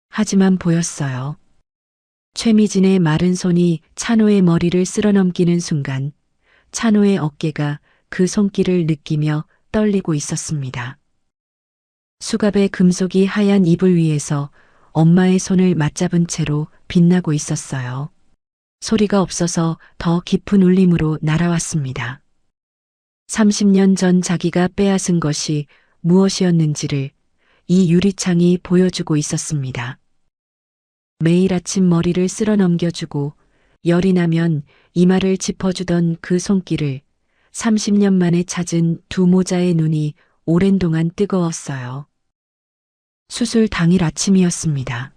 하지만 보였어요. 최미진의 마른 손이 찬호의 머리를 쓸어넘기는 순간 찬호의 어깨가 그 손길을 느끼며 떨리고 있었습니다. 수갑의 금속이 하얀 이불 위에서 엄마의 손을 맞잡은 채로 빛나고 있었어요. 소리가 없어서 더 깊은 울림으로 날아왔습니다. 30년 전 자기가 빼앗은 것이 무엇이었는지를 이 유리창이 보여주고 있었습니다. 매일 아침 머리를 쓸어 넘겨주고 열이 나면 이마를 짚어주던 그 손길을 30년 만에 찾은 두 모자의 눈이 오랜 동안 뜨거웠어요. 수술 당일 아침이었습니다.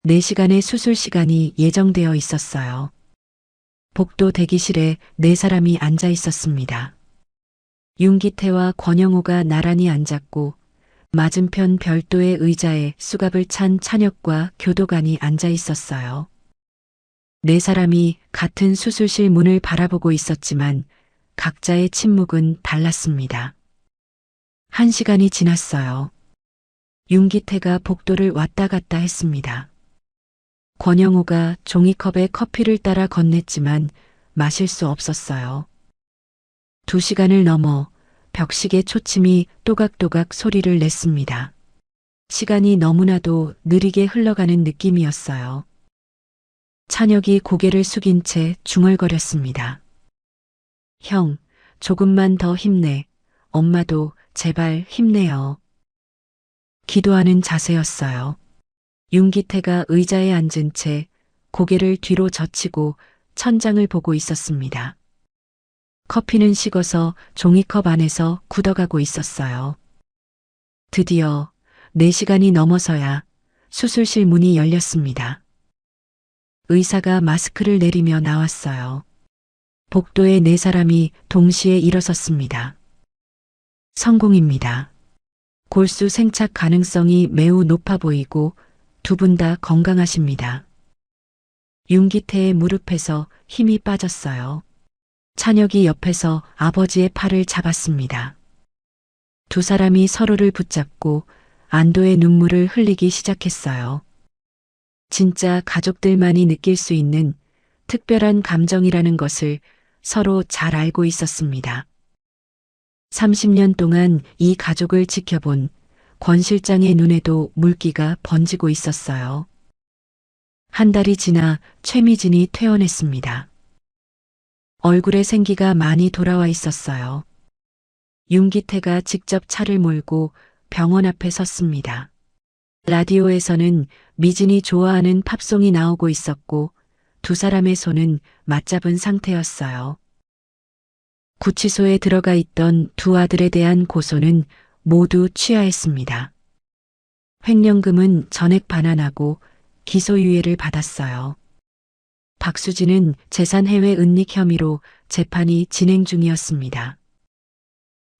4시간의 수술 시간이 예정되어 있었어요. 복도 대기실에 4사람이 앉아 있었습니다. 윤기태와 권영호가 나란히 앉았고 맞은편 별도의 의자에 수갑을 찬 찬혁과 교도관이 앉아 있었어요. 4사람이 같은 수술실 문을 바라보고 있었지만 각자의 침묵은 달랐습니다. 1시간이 지났어요. 윤기태가 복도를 왔다 갔다 했습니다. 권영호가 종이컵에 커피를 따라 건넸지만 마실 수 없었어요. 2시간을 넘어 벽시계 초침이 또각또각 소리를 냈습니다. 시간이 너무나도 느리게 흘러가는 느낌이었어요. 찬혁이 고개를 숙인 채 중얼거렸습니다. 형, 조금만 더 힘내. 엄마도 제발 힘내요. 기도하는 자세였어요. 윤기태가 의자에 앉은 채 고개를 뒤로 젖히고 천장을 보고 있었습니다. 커피는 식어서 종이컵 안에서 굳어가고 있었어요. 드디어 4시간이 넘어서야 수술실 문이 열렸습니다. 의사가 마스크를 내리며 나왔어요. 복도에 4사람이 동시에 일어섰습니다. 성공입니다. 골수 생착 가능성이 매우 높아 보이고 두 분 다 건강하십니다. 윤기태의 무릎에서 힘이 빠졌어요. 찬혁이 옆에서 아버지의 팔을 잡았습니다. 두 사람이 서로를 붙잡고 안도의 눈물을 흘리기 시작했어요. 진짜 가족들만이 느낄 수 있는 특별한 감정이라는 것을 서로 잘 알고 있었습니다. 30년 동안 이 가족을 지켜본 권 실장의 눈에도 물기가 번지고 있었어요. 한 달이 지나 최미진이 퇴원했습니다. 얼굴에 생기가 많이 돌아와 있었어요. 윤기태가 직접 차를 몰고 병원 앞에 섰습니다. 라디오에서는 미진이 좋아하는 팝송이 나오고 있었고 두 사람의 손은 맞잡은 상태였어요. 구치소에 들어가 있던 두 아들에 대한 고소는 모두 취하했습니다. 횡령금은 전액 반환하고 기소유예를 받았어요. 박수진은 재산 해외 은닉 혐의로 재판이 진행 중이었습니다.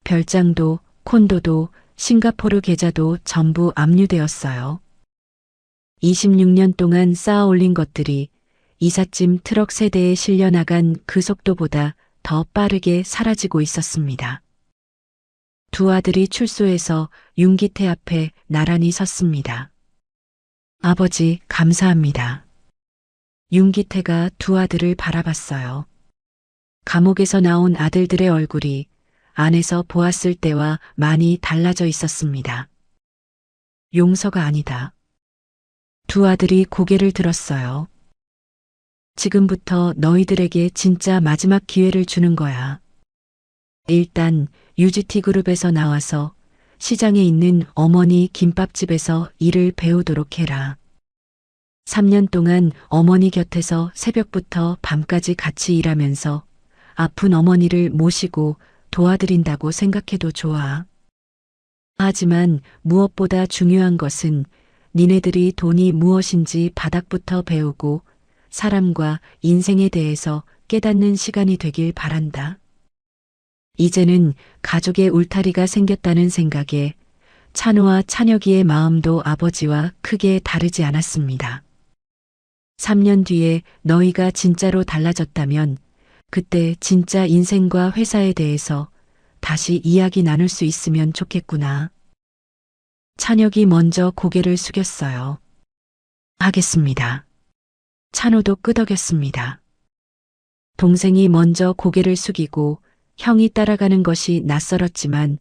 별장도 콘도도 싱가포르 계좌도 전부 압류되었어요. 26년 동안 쌓아 올린 것들이 이삿짐 트럭 세대에 실려 나간 그 속도보다 더 빠르게 사라지고 있었습니다. 두 아들이 출소해서 윤기태 앞에 나란히 섰습니다. 아버지, 감사합니다. 윤기태가 두 아들을 바라봤어요. 감옥에서 나온 아들들의 얼굴이 안에서 보았을 때와 많이 달라져 있었습니다. 용서가 아니다. 두 아들이 고개를 들었어요. 지금부터 너희들에게 진짜 마지막 기회를 주는 거야. 일단 UGT 그룹에서 나와서 시장에 있는 어머니 김밥집에서 일을 배우도록 해라. 3년 동안 어머니 곁에서 새벽부터 밤까지 같이 일하면서 아픈 어머니를 모시고 도와드린다고 생각해도 좋아. 하지만 무엇보다 중요한 것은 니네들이 돈이 무엇인지 바닥부터 배우고 사람과 인생에 대해서 깨닫는 시간이 되길 바란다. 이제는 가족의 울타리가 생겼다는 생각에 찬호와 찬혁이의 마음도 아버지와 크게 다르지 않았습니다. 3년 뒤에 너희가 진짜로 달라졌다면 그때 진짜 인생과 회사에 대해서 다시 이야기 나눌 수 있으면 좋겠구나. 찬혁이 먼저 고개를 숙였어요. 하겠습니다. 찬호도 끄덕였습니다. 동생이 먼저 고개를 숙이고 형이 따라가는 것이 낯설었지만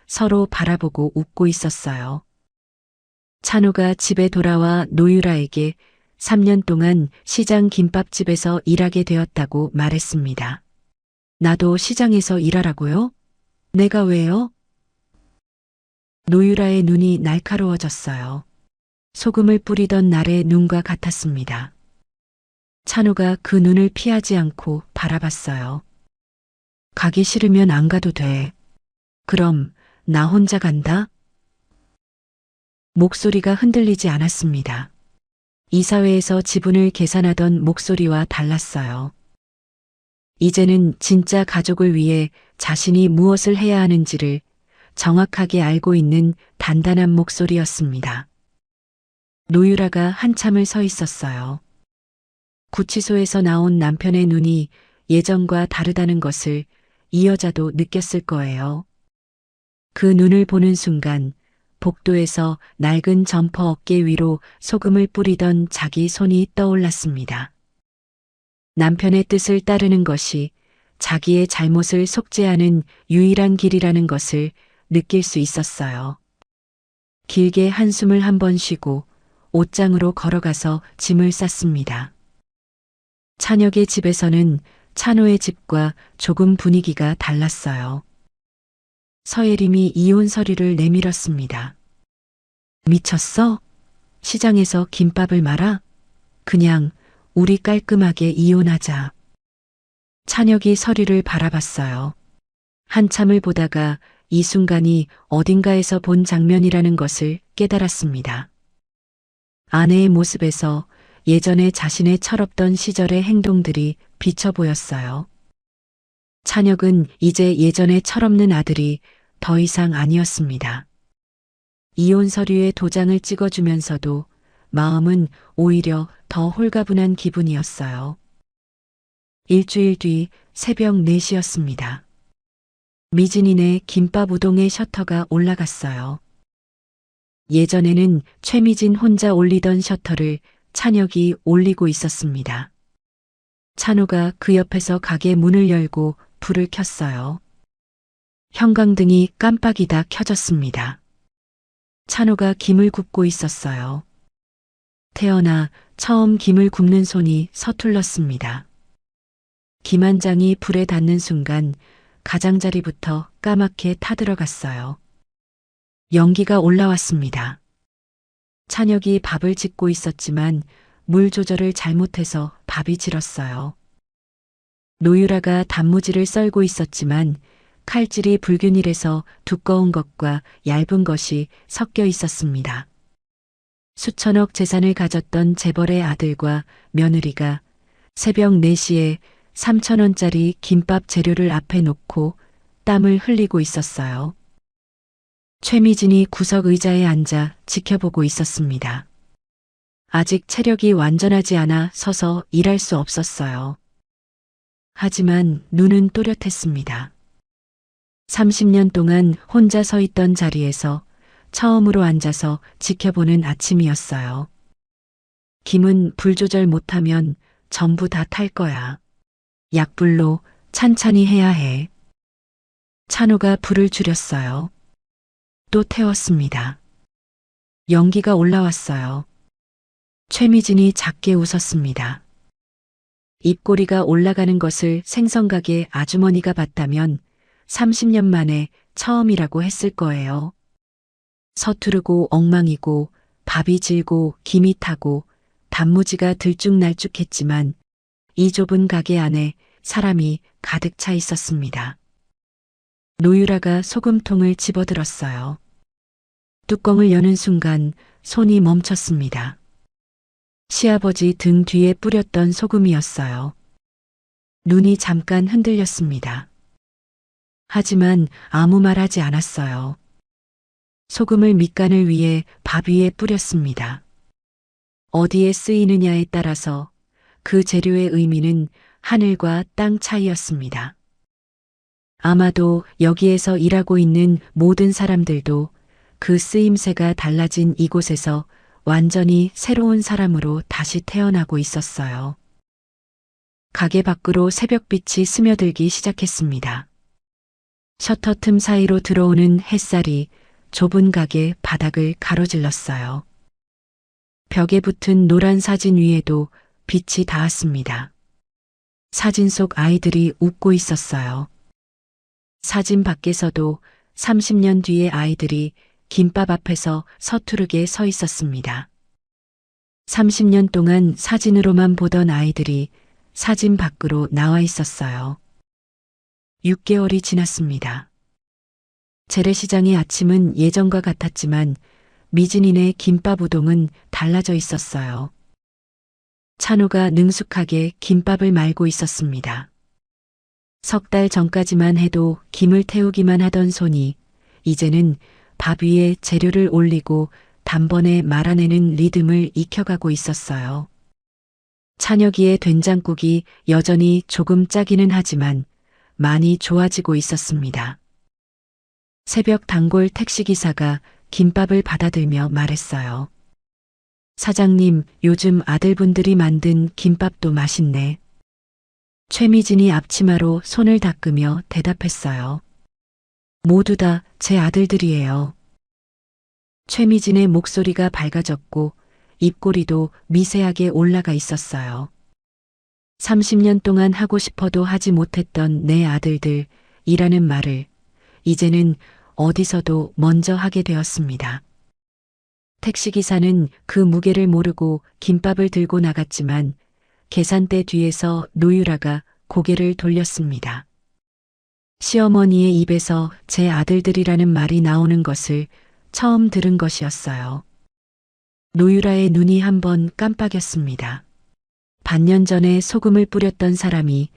서로 바라보고 웃고 있었어요. 찬호가 집에 돌아와 노유라에게 3년 동안 시장 김밥집에서 일하게 되었다고 말했습니다. 나도 시장에서 일하라고요? 내가 왜요? 노유라의 눈이 날카로워졌어요. 소금을 뿌리던 날의 눈과 같았습니다. 찬호가 그 눈을 피하지 않고 바라봤어요. 가기 싫으면 안 가도 돼. 그럼 나 혼자 간다? 목소리가 흔들리지 않았습니다. 이사회에서 지분을 계산하던 목소리와 달랐어요. 이제는 진짜 가족을 위해 자신이 무엇을 해야 하는지를 정확하게 알고 있는 단단한 목소리였습니다. 노유라가 한참을 서 있었어요. 구치소에서 나온 남편의 눈이 예전과 다르다는 것을 이 여자도 느꼈을 거예요. 그 눈을 보는 순간 복도에서 낡은 점퍼 어깨 위로 소금을 뿌리던 자기 손이 떠올랐습니다. 남편의 뜻을 따르는 것이 자기의 잘못을 속죄하는 유일한 길이라는 것을 느낄 수 있었어요. 길게 한숨을 한번 쉬고 옷장으로 걸어가서 짐을 쌌습니다. 찬혁의 집에서는 찬호의 집과 조금 분위기가 달랐어요. 서예림이 이혼 서류를 내밀었습니다. 미쳤어? 시장에서 김밥을 말아? 그냥 우리 깔끔하게 이혼하자. 찬혁이 서류를 바라봤어요. 한참을 보다가 이 순간이 어딘가에서 본 장면이라는 것을 깨달았습니다. 아내의 모습에서 예전에 자신의 철없던 시절의 행동들이 비쳐 보였어요. 찬혁은 이제 예전의 철없는 아들이 더 이상 아니었습니다. 이혼 서류에 도장을 찍어주면서도 마음은 오히려 더 홀가분한 기분이었어요. 일주일 뒤 새벽 4시였습니다. 미진이네 김밥 우동의 셔터가 올라갔어요. 예전에는 최미진 혼자 올리던 셔터를 찬혁이 올리고 있었습니다. 찬호가 그 옆에서 가게 문을 열고 불을 켰어요. 형광등이 깜빡이다 켜졌습니다. 찬호가 김을 굽고 있었어요. 태어나 처음 김을 굽는 손이 서툴렀습니다. 김 한 장이 불에 닿는 순간 가장자리부터 까맣게 타들어갔어요. 연기가 올라왔습니다. 찬혁이 밥을 짓고 있었지만 물 조절을 잘못해서 밥이 질었어요. 노유라가 단무지를 썰고 있었지만 칼질이 불균일해서 두꺼운 것과 얇은 것이 섞여 있었습니다. 수천억 재산을 가졌던 재벌의 아들과 며느리가 새벽 4시에 3,000원짜리 김밥 재료를 앞에 놓고 땀을 흘리고 있었어요. 최미진이 구석 의자에 앉아 지켜보고 있었습니다. 아직 체력이 완전하지 않아 서서 일할 수 없었어요. 하지만 눈은 또렷했습니다. 30년 동안 혼자 서 있던 자리에서 처음으로 앉아서 지켜보는 아침이었어요. 김은 불 조절 못하면 전부 다 탈 거야. 약불로 찬찬히 해야 해. 찬호가 불을 줄였어요. 또 태웠습니다. 연기가 올라왔어요. 최미진이 작게 웃었습니다. 입꼬리가 올라가는 것을 생선가게 아주머니가 봤다면 30년 만에 처음이라고 했을 거예요. 서투르고 엉망이고 밥이 질고 김이 타고 단무지가 들쭉날쭉했지만 이 좁은 가게 안에 사람이 가득 차 있었습니다. 노유라가 소금통을 집어들었어요. 뚜껑을 여는 순간 손이 멈췄습니다. 시아버지 등 뒤에 뿌렸던 소금이었어요. 눈이 잠깐 흔들렸습니다. 하지만 아무 말 하지 않았어요. 소금을 밑간을 위해 밥 위에 뿌렸습니다. 어디에 쓰이느냐에 따라서 그 재료의 의미는 하늘과 땅 차이였습니다. 아마도 여기에서 일하고 있는 모든 사람들도 그 쓰임새가 달라진 이곳에서 완전히 새로운 사람으로 다시 태어나고 있었어요. 가게 밖으로 새벽빛이 스며들기 시작했습니다. 셔터 틈 사이로 들어오는 햇살이 좁은 가게 바닥을 가로질렀어요. 벽에 붙은 노란 사진 위에도 빛이 닿았습니다. 사진 속 아이들이 웃고 있었어요. 사진 밖에서도 30년 뒤의 아이들이 김밥 앞에서 서투르게 서 있었습니다. 30년 동안 사진으로만 보던 아이들이 사진 밖으로 나와 있었어요. 6개월이 지났습니다. 재래시장의 아침은 예전과 같았지만 미진이네 김밥 우동은 달라져 있었어요. 찬호가 능숙하게 김밥을 말고 있었습니다. 3달 전까지만 해도 김을 태우기만 하던 손이 이제는 밥 위에 재료를 올리고 단번에 말아내는 리듬을 익혀가고 있었어요. 찬혁이의 된장국이 여전히 조금 짜기는 하지만 많이 좋아지고 있었습니다. 새벽 단골 택시기사가 김밥을 받아들며 말했어요. 사장님, 요즘 아들분들이 만든 김밥도 맛있네. 최미진이 앞치마로 손을 닦으며 대답했어요. 모두 다 제 아들들이에요. 최미진의 목소리가 밝아졌고 입꼬리도 미세하게 올라가 있었어요. 30년 동안 하고 싶어도 하지 못했던 내 아들들이라는 말을 이제는 어디서도 먼저 하게 되었습니다. 택시기사는 그 무게를 모르고 김밥을 들고 나갔지만 계산대 뒤에서 노유라가 고개를 돌렸습니다. 시어머니의 입에서 제 아들들이라는 말이 나오는 것을 처음 들은 것이었어요. 노유라의 눈이 한번 깜빡였습니다. 반년 전에 소금을 뿌렸던 사람이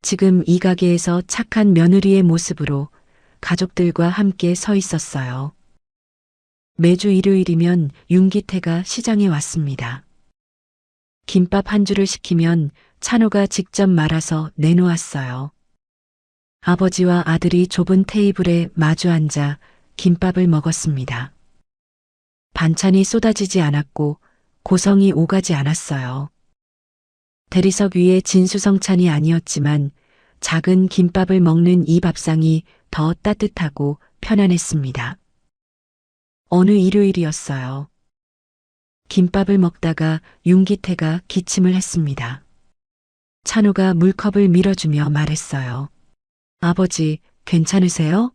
지금 이 가게에서 착한 며느리의 모습으로 가족들과 함께 서 있었어요. 매주 일요일이면 윤기태가 시장에 왔습니다. 김밥 한 줄을 시키면 찬호가 직접 말아서 내놓았어요. 아버지와 아들이 좁은 테이블에 마주 앉아 김밥을 먹었습니다. 반찬이 쏟아지지 않았고 고성이 오가지 않았어요. 대리석 위에 진수성찬이 아니었지만 작은 김밥을 먹는 이 밥상이 더 따뜻하고 편안했습니다. 어느 일요일이었어요. 김밥을 먹다가 윤기태가 기침을 했습니다. 찬우가 물컵을 밀어주며 말했어요. 아버지, 괜찮으세요?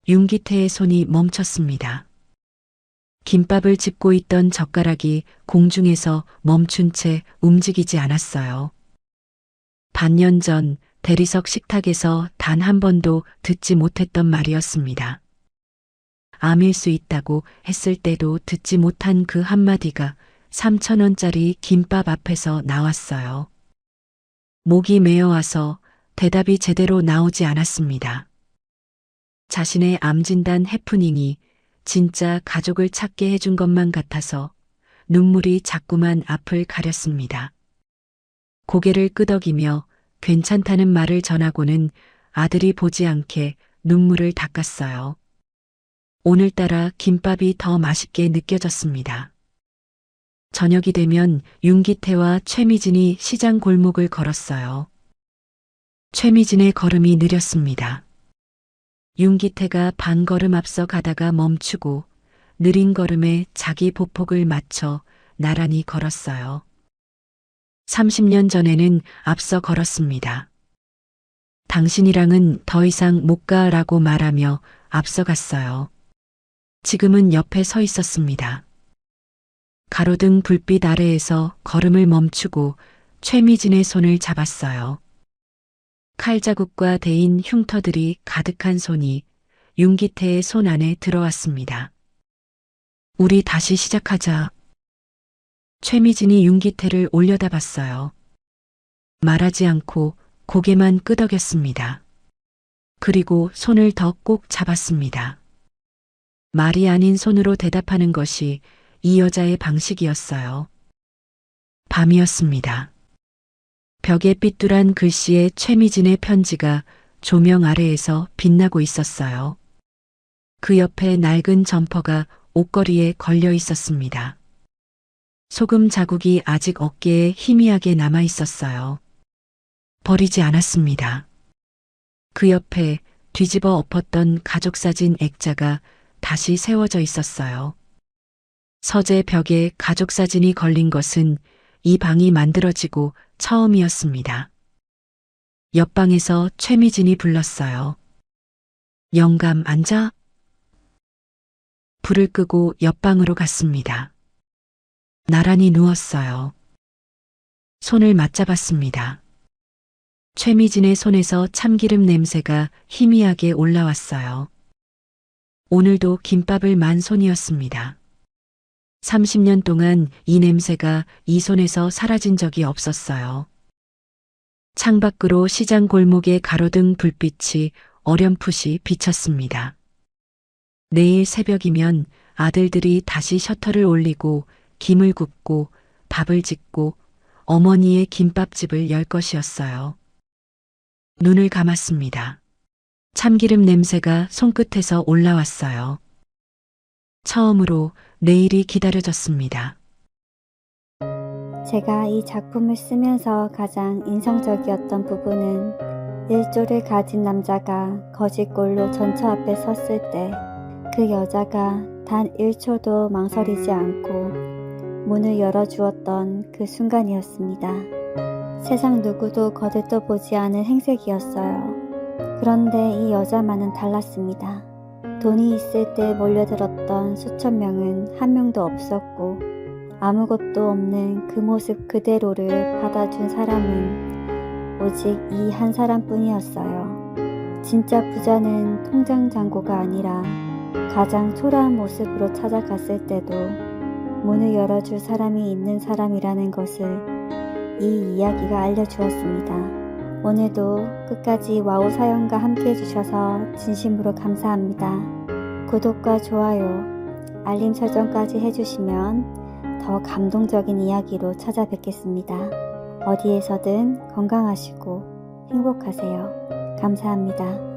윤기태의 손이 멈췄습니다. 김밥을 짚고 있던 젓가락이 공중에서 멈춘 채 움직이지 않았어요. 반년 전 대리석 식탁에서 단 한 번도 듣지 못했던 말이었습니다. 암일 수 있다고 했을 때도 듣지 못한 그 한마디가 3,000원짜리 김밥 앞에서 나왔어요. 목이 메어와서 대답이 제대로 나오지 않았습니다. 자신의 암 진단 해프닝이 진짜 가족을 찾게 해준 것만 같아서 눈물이 자꾸만 앞을 가렸습니다. 고개를 끄덕이며 괜찮다는 말을 전하고는 아들이 보지 않게 눈물을 닦았어요. 오늘따라 김밥이 더 맛있게 느껴졌습니다. 저녁이 되면 윤기태와 최미진이 시장 골목을 걸었어요. 최미진의 걸음이 느렸습니다. 윤기태가 반 걸음 앞서 가다가 멈추고 느린 걸음에 자기 보폭을 맞춰 나란히 걸었어요. 30년 전에는 앞서 걸었습니다. 당신이랑은 더 이상 못 가라고 말하며 앞서갔어요. 지금은 옆에 서 있었습니다. 가로등 불빛 아래에서 걸음을 멈추고 최미진의 손을 잡았어요. 칼자국과 데인 흉터들이 가득한 손이 윤기태의 손 안에 들어왔습니다. 우리 다시 시작하자. 최미진이 윤기태를 올려다봤어요. 말하지 않고 고개만 끄덕였습니다. 그리고 손을 더 꼭 잡았습니다. 말이 아닌 손으로 대답하는 것이 이 여자의 방식이었어요. 밤이었습니다. 벽에 삐뚤한 글씨에 최미진의 편지가 조명 아래에서 빛나고 있었어요. 그 옆에 낡은 점퍼가 옷걸이에 걸려 있었습니다. 소금 자국이 아직 어깨에 희미하게 남아 있었어요. 버리지 않았습니다. 그 옆에 뒤집어 엎었던 가족사진 액자가 다시 세워져 있었어요. 서재 벽에 가족사진이 걸린 것은 이 방이 만들어지고 처음이었습니다. 옆방에서 최미진이 불렀어요. 영감 앉아? 불을 끄고 옆방으로 갔습니다. 나란히 누웠어요. 손을 맞잡았습니다. 최미진의 손에서 참기름 냄새가 희미하게 올라왔어요. 오늘도 김밥을 만 손이었습니다. 30년 동안 이 냄새가 이 손에서 사라진 적이 없었어요. 창밖으로 시장 골목의 가로등 불빛이 어렴풋이 비쳤습니다. 내일 새벽이면 아들들이 다시 셔터를 올리고 김을 굽고 밥을 짓고 어머니의 김밥집을 열 것이었어요. 눈을 감았습니다. 참기름 냄새가 손끝에서 올라왔어요. 처음으로 내일이 기다려졌습니다. 제가 이 작품을 쓰면서 가장 인상적이었던 부분은 일조를 가진 남자가 거짓골로 전처 앞에 섰을 때 그 여자가 단 1초도 망설이지 않고 문을 열어주었던 그 순간이었습니다. 세상 누구도 거들떠보지 않은 행색이었어요. 그런데 이 여자만은 달랐습니다. 돈이 있을 때 몰려들었던 수천 명은 한 명도 없었고 아무것도 없는 그 모습 그대로를 받아준 사람은 오직 이 한 사람뿐이었어요. 진짜 부자는 통장 잔고가 아니라 가장 초라한 모습으로 찾아갔을 때도 문을 열어줄 사람이 있는 사람이라는 것을 이 이야기가 알려주었습니다. 오늘도 끝까지 와우 사연과 함께 해주셔서 진심으로 감사합니다. 구독과 좋아요, 알림 설정까지 해주시면 더 감동적인 이야기로 찾아뵙겠습니다. 어디에서든 건강하시고 행복하세요. 감사합니다.